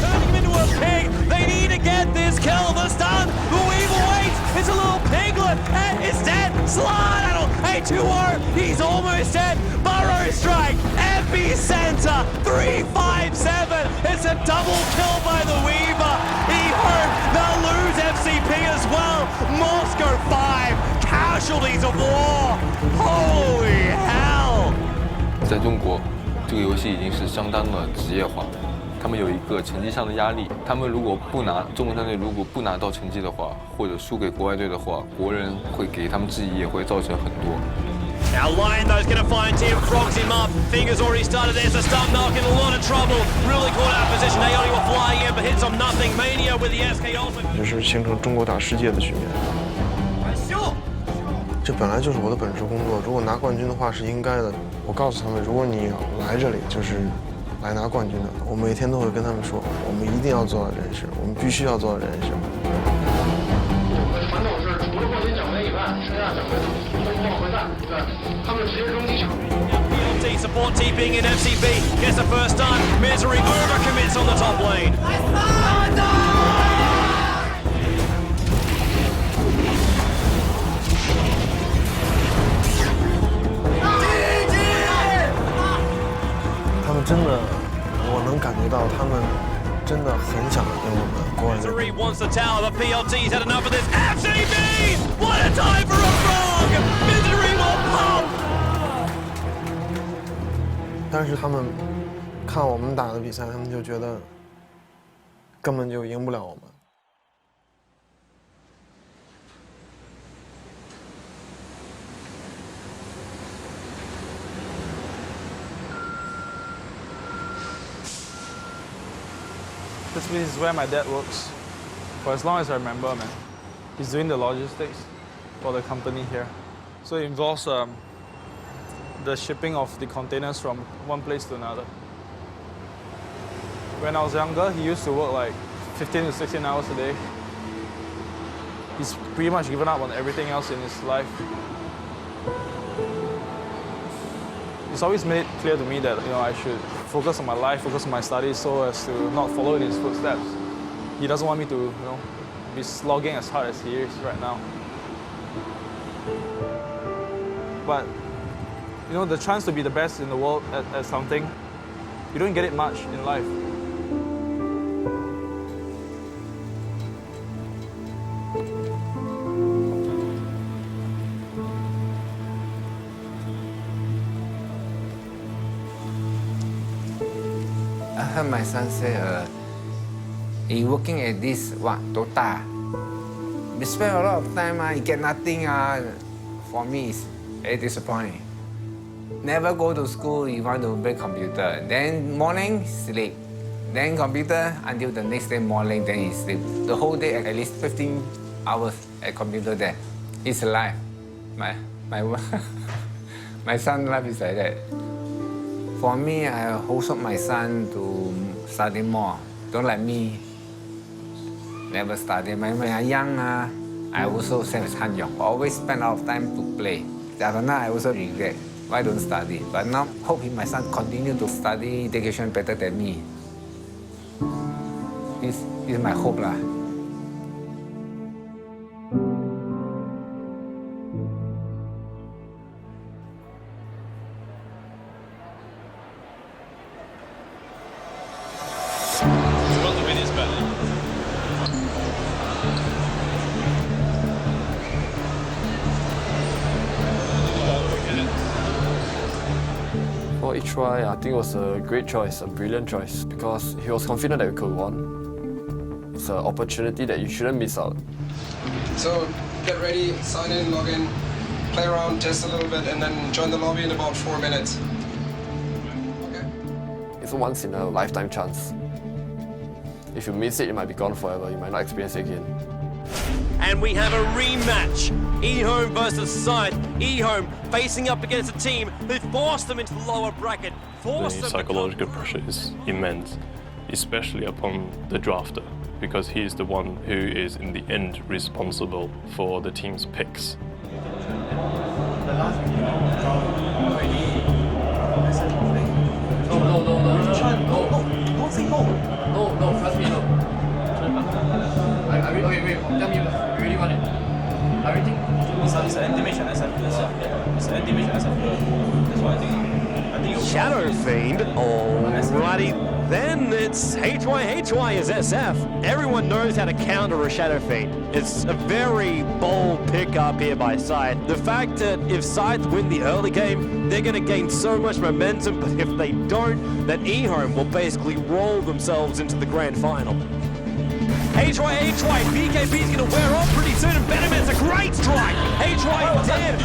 Turning him into a pig, they need to get this kill. The stun, the weave awaits. It's a little piglet, and it's dead. Slide, a 2-0. He's almost dead. Burrow strike, epicenter, 357. It's a double kill by the Weaver. E-Home, they'll lose FCP as well. Moscow 5, casualties of war. Holy hell! 在中国，这个游戏已经是相当的职业化。 他们有一个成绩上的压力，他们如果不拿中国战队如果不拿到成绩的话，或者输给国外队的话，国人会给他们质疑，也会造成很多。 Now Lion though is going to find Tim, frogs him up. Fingers already started. There's a stun knock in a lot of trouble. Really caught out of position. Aoni were flying in, but hits on nothing. Mania with the SK ultimate. 就是形成中国打世界的局面。这本来就是我的本职工作，如果拿冠军的话是应该的。我告诉他们，如果你来这里就是来拿冠军的，我每天都会跟他们说，我们一定要做到这件事，我们必须要做到这件事。我们的传统是除了冠军奖杯以外，剩下奖杯都不往回散，对，他们直接终极场。 PLT support TPing in FCB gets the first stun. Misery overcommits on the top lane. No! 他们真的，我能感觉到他们真的很想跟我们国外队。Misery wants the tower, but PLT's had enough of this. FCB! What a time for a frog! Misery will pump! 但是他们看我们打的比赛，他们就觉得根本就赢不了我们。 This is where my dad works, for as long as I remember, man. He's doing the logistics for the company here. So it involves the shipping of the containers from one place to another. When I was younger, he used to work like 15 to 16 hours a day. He's pretty much given up on everything else in his life. He's always made it clear to me that I should focus on my life, focus on my studies, so as to not follow in his footsteps. He doesn't want me to, be slogging as hard as he is right now. But, the chance to be the best in the world at something, you don't get it much in life. I heard my son say, he working at this, Dota. We spend a lot of time, he get nothing for me, it's very disappointing. Never go to school, you want to play computer. Then morning, sleep. Then computer until the next day morning, then you sleep. The whole day, at least 15 hours at computer there. It's life. My son's life is like that. For me, I hope my son to study more. Don't let me never study. When I young, I also same as Han Yong. Always spend a lot of time to play. After now, I also regret. Why don't study? But now, hope my son continue to study education better than me. This is my hope lah. For each try, I think it was a great choice, a brilliant choice, because he was confident that we could won. It's an opportunity that you shouldn't miss out. So get ready, sign in, log in, play around, test a little bit, and then join the lobby in about 4 minutes. It's a once in a lifetime chance. If you miss it, you might be gone forever. You might not experience it again. And we have a rematch. eHome versus Scythe. eHome facing up against a team who forced them into the lower bracket. The psychological pressure is immense, especially upon the drafter, because he is the one who is in the end responsible for the team's picks. Don't say no. No, trust me, no. Wait, tell me, you really want it? Everything? It's an animation SF. It's an animation SF. That's why I think Shadow Fiend. Alrighty. Then it's HY is SF. Everyone knows how to counter a Shadow Fiend. It's a very bold pick up here by Scythe. The fact that if Scythe win the early game, they're going to gain so much momentum, but if they don't, then eHome will basically roll themselves into the grand final. HY, BKB's gonna wear off pretty soon, and Benjamin's a great strike! HY dead!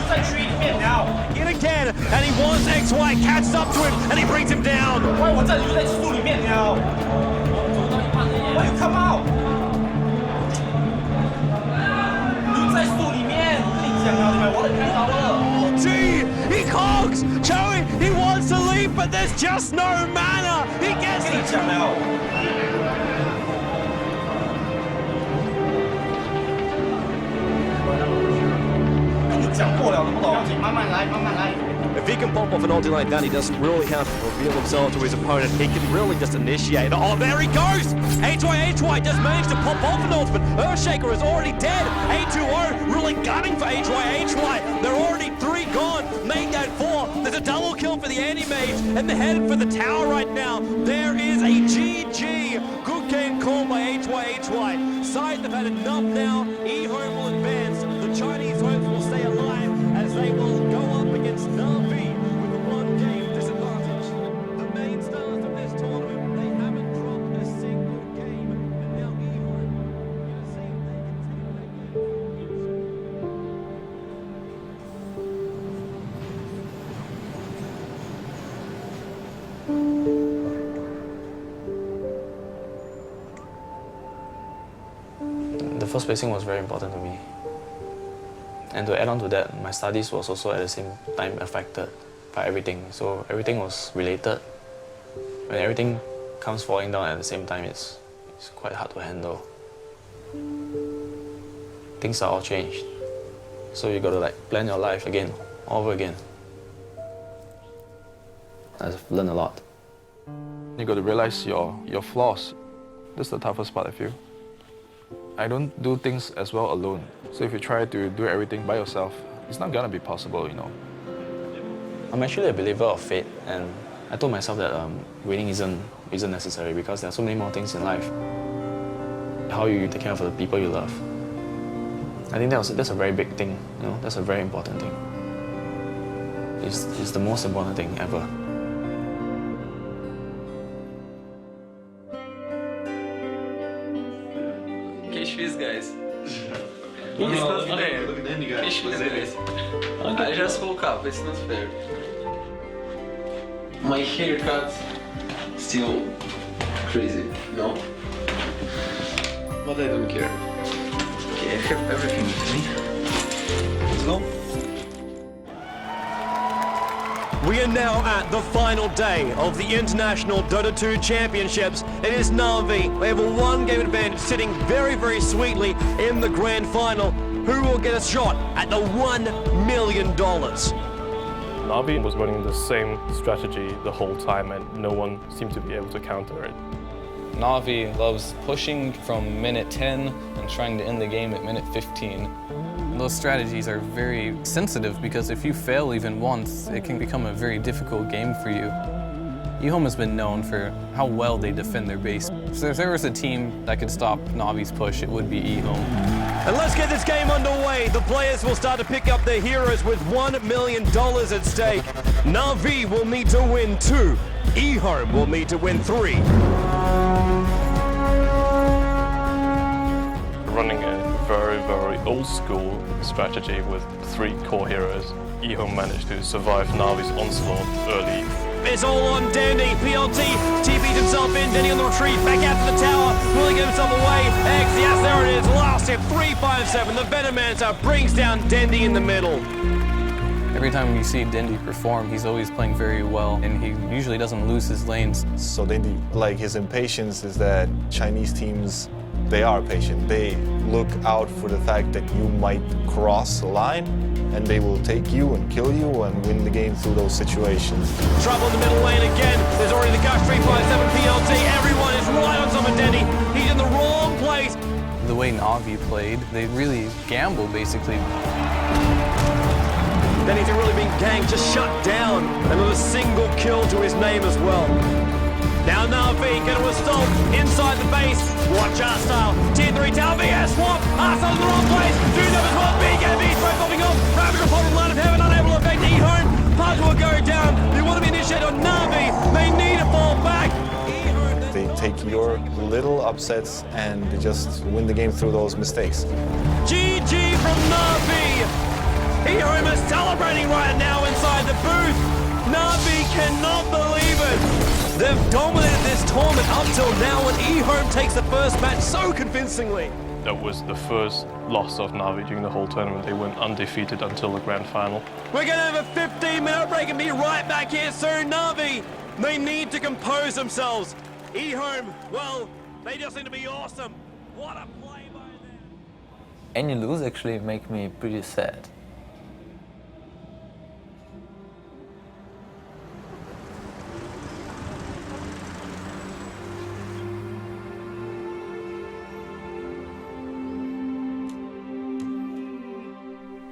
In again, and he wants XY, catches up to him, and he brings him down! Why you come out? Oh, gee! He cogs! Joey, he wants to leave, but there's just no mana! He gets it! If he can pop off an ulti like that, he doesn't really have to reveal himself to his opponent. He can really just initiate. Oh, there he goes! HY does manage to pop off an ultimate. Earthshaker is already dead. A2O really gunning for HY. They're already 3 gone. Made that 4. There's a double kill for the anti-mage, and they're headed for the tower right now. There is a GG. Good game called by HY. Scythe have had enough now. eHome will advance. The Chinese hopes will stay alive as they will go up against Na'Vi with a 1-game disadvantage. The main stars of this tournament, they haven't dropped a single game, and now eHome are going to see if they The first placing was very important to me. And to add on to that, my studies was also at the same time affected by everything. So everything was related. When everything comes falling down at the same time, it's quite hard to handle. Things are all changed. So you gotta plan your life again, all over again. I've learned a lot. You got to realize your flaws. That's the toughest part, I feel. I don't do things as well alone. So if you try to do everything by yourself, it's not gonna be possible, you know. I'm actually a believer of fate, and I told myself that winning isn't necessary because there are so many more things in life. How you take care of the people you love. I think that's a very big thing, you know. That's a very important thing. It's the most important thing ever. Catch fish, guys. It's not fair. I just woke up, it's not fair. My haircut still crazy, no? But I don't care. Okay, I have everything with me. Let's go. We are now at the final day of the International Dota 2 Championships. It is Na'Vi. They have a one-game advantage, sitting very, very sweetly in the grand final. Who will get a shot at the $1 million? Na'Vi was running the same strategy the whole time, and no one seemed to be able to counter it. Na'Vi loves pushing from minute 10 and trying to end the game at minute 15. Those strategies are very sensitive because if you fail even once, it can become a very difficult game for you. eHome has been known for how well they defend their base. So if there was a team that could stop Na'Vi's push, it would be eHome. And let's get this game underway. The players will start to pick up their heroes with $1 million at stake. Na'Vi will need to win 2. eHome will need to win 3. Running a very, very old school strategy with 3 core heroes, eHome managed to survive Na'Vi's onslaught early. It's all on Dandy. PLT TP'd himself in. Dandy on the retreat. Back out to the tower. Will he get himself away? X, yes, there it is. Last hit, 3-5-7. The Venomancer brings down Dandy in the middle. Every time you see Dandy perform, he's always playing very well, and he usually doesn't lose his lanes. So Dandy, like his impatience is that Chinese teams, they are patient. They look out for the fact that you might cross a line, and they will take you and kill you and win the game through those situations. Trouble in the middle lane again. There's already the gush, 3-5-7 PLT. Everyone is right on top of Dandy. He's in the wrong place. The way Na'Vi played, they really gamble, basically. Dandy's really been ganked, just shut down. And with a single kill to his name as well. Now Na'Vi going to assault inside the base. Watch our style. Tier 3 tower VS swap. Arsenal in the wrong place. 2 numbers 1. BKB straight popping off. Ravage upon the line of heaven, unable to affect eHome. Pugs will go down. They want to be initiated on Na'Vi. They need to fall back. They take your little upsets and they just win the game through those mistakes. GG from Na'Vi. eHome is celebrating right now inside the booth. Na'Vi cannot believe it. They've dominated this tournament up till now, and eHome takes the first match so convincingly. That was the first loss of Na'Vi during the whole tournament. They went undefeated until the grand final. We're going to have a 15-minute break and be right back here soon. Na'Vi, they need to compose themselves. eHome, well, they just seem to be awesome. What a play by them. Any lose actually make me pretty sad.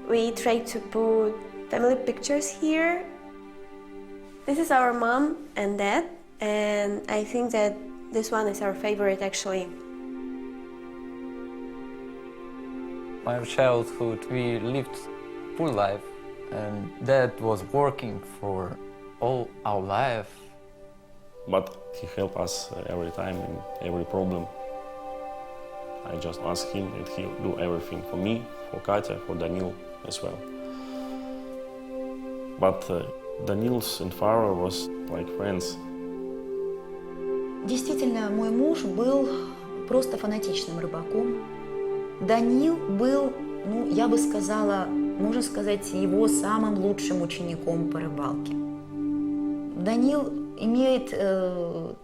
We try to put family pictures here. This is our mom and dad, and I think that this one is our favorite actually. My childhood, we lived full life, and dad was working for all our life. But he helped us every time in every problem. I just ask him and he'll do everything for me, for Katya, for Daniil as well. But Daniil's and Farah was like friends. Действительно, мой муж был просто фанатичным рыбаком. Даниил был, ну, я бы сказала, можно сказать, его самым лучшим учеником по рыбалке. Даниил имеет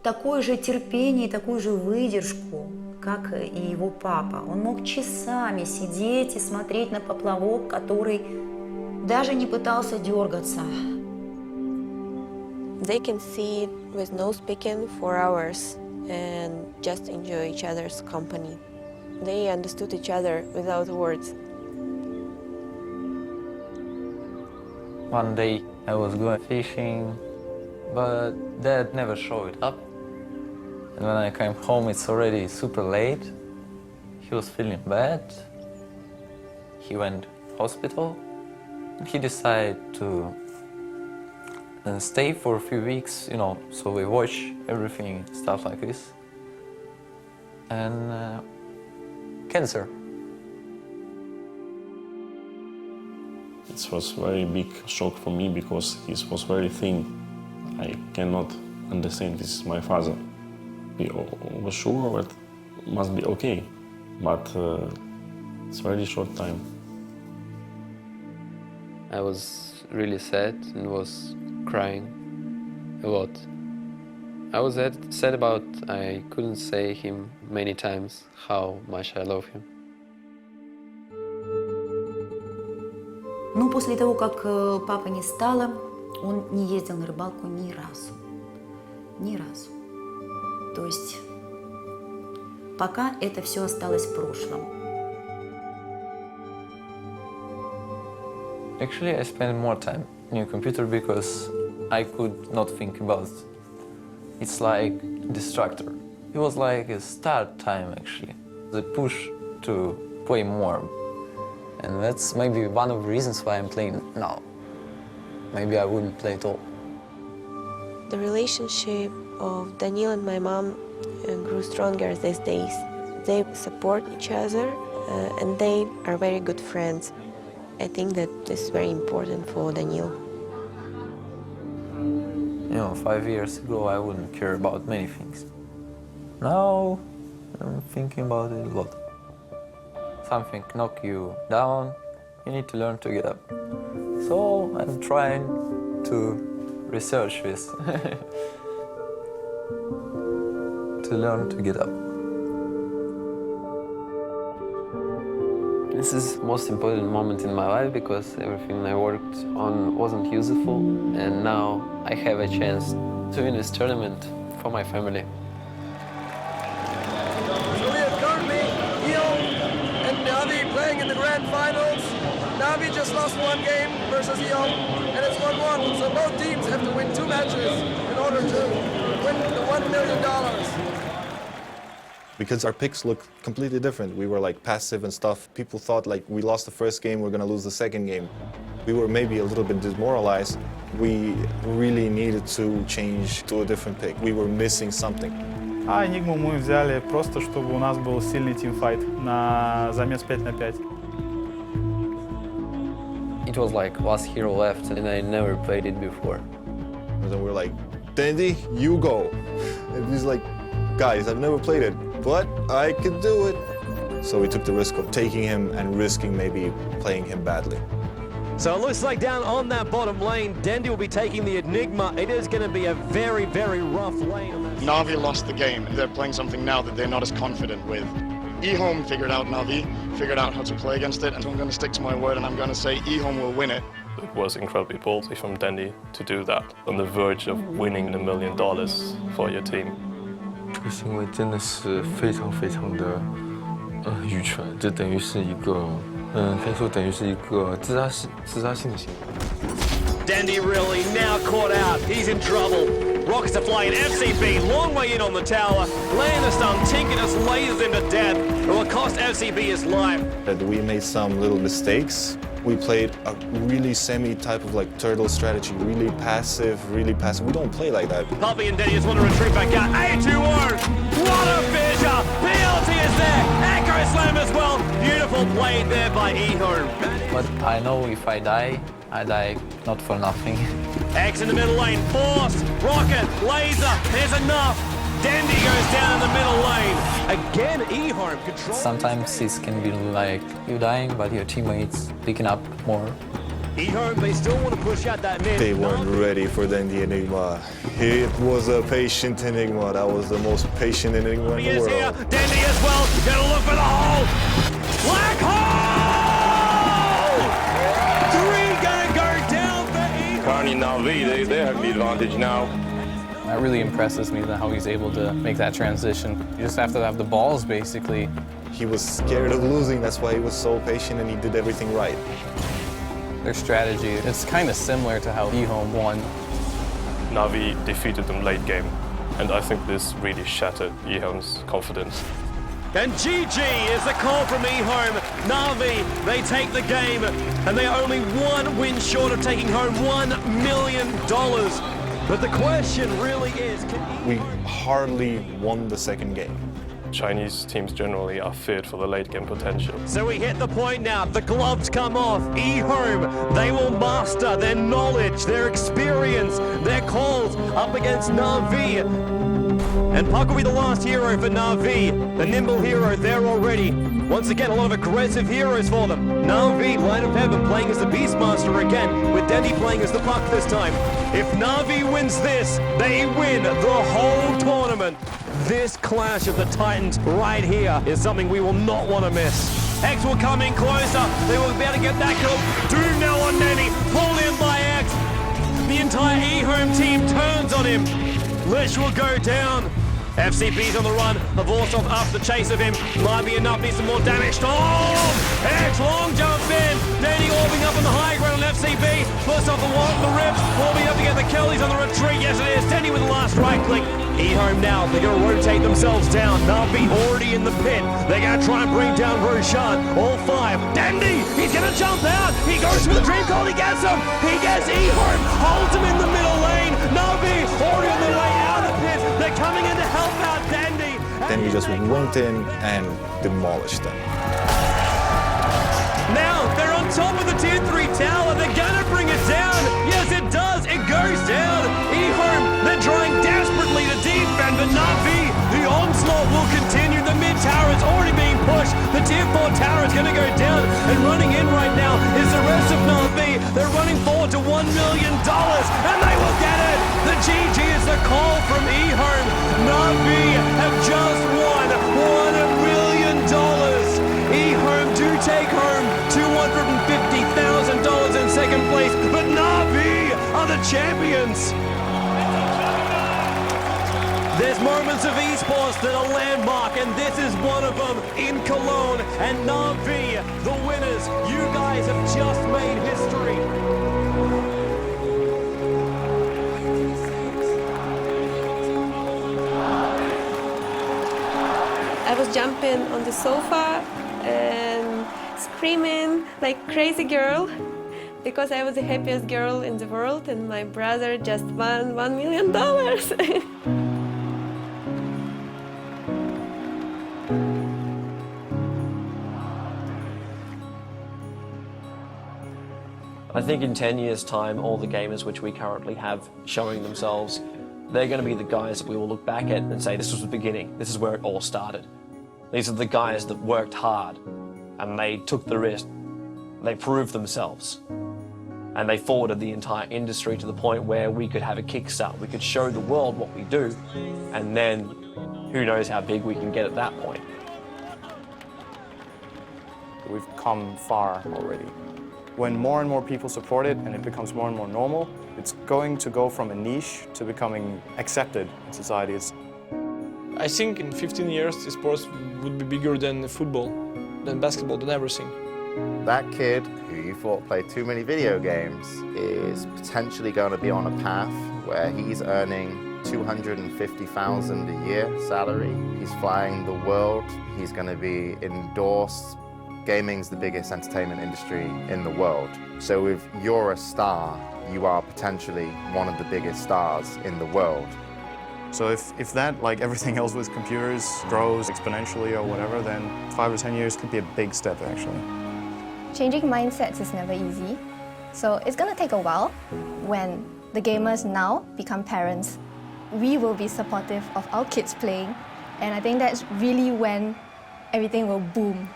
такое же терпение и такую же выдержку, как и его папа. Он мог часами сидеть и смотреть на поплавок, который даже не пытался дергаться. They can sit with no speaking for hours and just enjoy each other's company. They understood each other without words. One day I was going fishing, but dad never showed up. And when I came home, it's already super late. He was feeling bad. He went hospital. He decided to stay for a few weeks, you know, so we watch everything, stuff like this. And cancer. It was a very big shock for me because he was very thin. I cannot understand this is my father. We were sure it must be okay, but it's very short time. I was really sad and was crying a lot. I was sad about I couldn't say him many times how much I love him. Но после того, как папы не стало, он не ездил на рыбалку ни разу. Ни разу. То есть пока это все осталось в прошлом. Actually, I spent more time in a computer because I could not think about it. It's like distractor. It was like a start time actually. The push to play more. And that's maybe one of the reasons why I'm playing now. Maybe I wouldn't play at all. The relationship of Daniil and my mom grew stronger these days. They support each other and they are very good friends. I think that this is very important for Daniil. You know, 5 years ago I wouldn't care about many things. Now I'm thinking about it a lot. Something knock you down, you need to learn to get up. So I'm trying to research this, to learn to get up. This is the most important moment in my life because everything I worked on wasn't useful, and now I have a chance to win this tournament for my family. So we have currently Eon and Navi playing in the grand finals. Navi just lost one game versus Eon, and it's 1-1. So both teams have to win 2 matches in order to win the $1 million. Because our picks look completely different. We were like passive and stuff. People thought like we lost the first game, we're gonna lose the second game. We were maybe a little bit demoralized. We really needed to change to a different pick. We were missing something. А Enigmu мы взяли просто, чтобы у нас был сильный тимфайт на замес 5 на 5. It was like last hero left, and I never played it before. And then we're like, Dandy, you go. And he's like, guys, I've never played it, but I could do it. So we took the risk of taking him and risking maybe playing him badly. So it looks like down on that bottom lane, Dandy will be taking the Enigma. It is going to be a very, very rough lane. Navi lost the game. They're playing something now that they're not as confident with. eHome figured out Navi, figured out how to play against it, and so I'm going to stick to my word and I'm going to say eHome will win it. It was incredibly ballsy from Dandy to do that, on the verge of winning the $1 million for your team. 这个行为真的是非常非常的愚蠢，这等于是一个可以说等于是一个自杀性的行为。 Dandy really now caught out. He's in trouble. Rockets are flying. FCB, long way in on the tower. Laying the stun, tinking us lasers into death. It will cost FCB his life. That we made some little mistakes. We played a really semi-type of like turtle strategy, really passive. We don't play like that. Puppy and Dandy just want to retreat back out. A2-0. What a fissure. Penalty is there. Echo slam as well. Beautiful play there by eHome. But I know if I die not for nothing. X in the middle lane. Force. Rocket. Laser. There's enough. Dandy goes down in the middle lane. Again, eHome control. Sometimes it can be like you dying, but your teammates picking up more. eHome, they still want to push out that mid. They weren't ready for the Enigma. It was a patient Enigma. That was the most patient Enigma in the world. Here. Dandy as well. Gonna look for the hole. Black hole! 3 gonna go down for eHome. Currently Navi, they have the advantage now. That really impresses me, how he's able to make that transition. You just have to have the balls, basically. He was scared of losing, that's why he was so patient and he did everything right. Their strategy is kind of similar to how eHome won. Navi defeated them late game, and I think this really shattered eHome's confidence. And GG is the call from eHome. Navi, they take the game, and they are only 1 win short of taking home $1 million. But the question really is, We hardly won the second game. Chinese teams generally are feared for the late game potential. So we hit the point now. The gloves come off. eHome, they will master their knowledge, their experience, their calls up against Na'Vi. And Puck will be the last hero for Na'Vi. The nimble hero there already. Once again, a lot of aggressive heroes for them. Na'Vi, Light of Heaven, playing as the Beastmaster again, with Denny playing as the Puck this time. If Na'Vi wins this, they win the whole tournament. This clash of the Titans right here is something we will not want to miss. X will come in closer. They will be able to get that kill. Doom now on Denny, pulled in by X. The entire eHome team turns on him. Lish will go down. FCB's on the run. Avorsov after the chase of him. Might be enough, needs some more damage. Oh! X long jump in. Danny orbing up on the high ground on FCB. First off the rips. Orbing up to get the kill. He's on the retreat. Yes, it is. Danny with the last right click. eHome now. They're going to rotate themselves down. Na'Vi already in the pit. They're going to try and bring down Roshan. All five. Dandy! He's going to jump out. He goes for the dream call. He gets him. He gets eHome. Holds him in the middle lane. Na'Vi already on the way out of the pit. They're coming in to help out Dandy. Then he just went in and demolished them. Now they're on top of the tier 3 tower. They're gonna bring it down. Yes, it does. It goes down. eHome, they're trying desperately to defend, but Na'Vi, the onslaught will continue. The mid tower is already being pushed. The tier 4 tower is gonna go down, and running in right now is the rest of Na'Vi. They're running forward to $1 million, and they will get it. The GG is the call from eHome. Na'Vi have just won $1 million. eHome do take home $250,000 in second place, but Na'Vi are the champions. There's moments of esports that are landmark, and this is one of them in Cologne. And Na'Vi, the winners, you guys have just made history. I was jumping on the sofa and screaming like crazy girl because I was the happiest girl in the world and my brother just won $1 million. I think in 10 years' time, all the gamers which we currently have showing themselves, they're going to be the guys that we will look back at and say, this was the beginning, this is where it all started. These are the guys that worked hard and they took the risk, they proved themselves, and they forwarded the entire industry to the point where we could have a kickstart, we could show the world what we do, and then who knows how big we can get at that point. We've come far already. When more and more people support it and it becomes more and more normal, it's going to go from a niche to becoming accepted in society. I think in 15 years, sports would be bigger than football, than basketball, than everything. That kid who you thought played too many video games is potentially going to be on a path where he's earning $250,000 a year salary. He's flying the world. He's going to be endorsed. Gaming's the biggest entertainment industry in the world. So if you're a star, you are potentially one of the biggest stars in the world. So if that, like everything else with computers, grows exponentially or whatever, then 5 or 10 years could be a big step, actually. Changing mindsets is never easy. So it's going to take a while. When the gamers now become parents, we will be supportive of our kids playing. And I think that's really when everything will boom.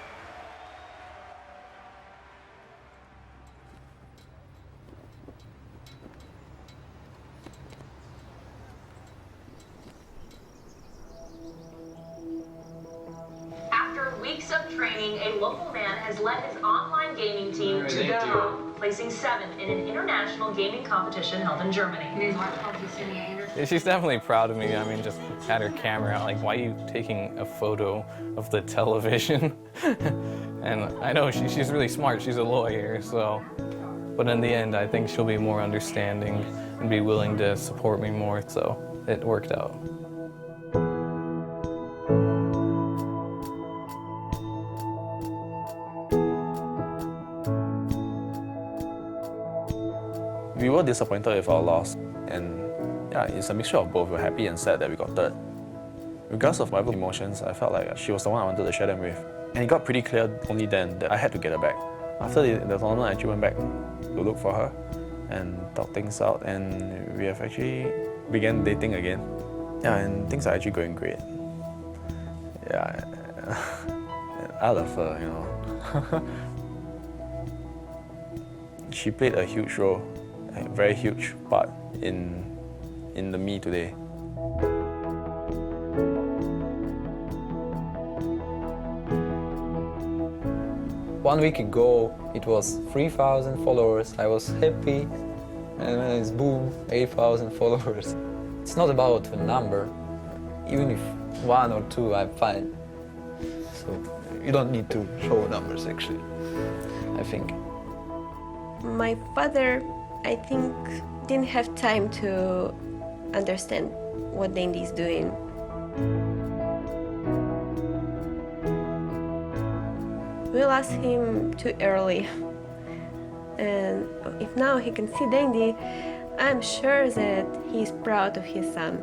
Weeks of training, a local man has led his online gaming team to the top, placing 7th in an international gaming competition held in Germany. Yeah, she's definitely proud of me. I mean, just had her camera out, like, why are you taking a photo of the television? And I know she's really smart, she's a lawyer, so. But in the end, I think she'll be more understanding and be willing to support me more, so it worked out. We were disappointed with our loss, and yeah, it's a mixture of both. We're happy and sad that we got third. Regardless of whatever emotions, I felt like she was the one I wanted to share them with. And it got pretty clear only then that I had to get her back. After the tournament, I actually went back to look for her and talk things out, and we have actually began dating again. Yeah, and things are actually going great. Yeah, I love her, you know. She played a huge role, a very huge part in the me today. One week ago, it was 3,000 followers. I was happy, and then it's boom, 8,000 followers. It's not about the number. Even if 1 or 2, I'm fine. So you don't need to show numbers, actually, I think. My father, I think, didn't have time to understand what Dandy is doing. We lost him too early. And if now he can see Dandy, I'm sure that he's proud of his son.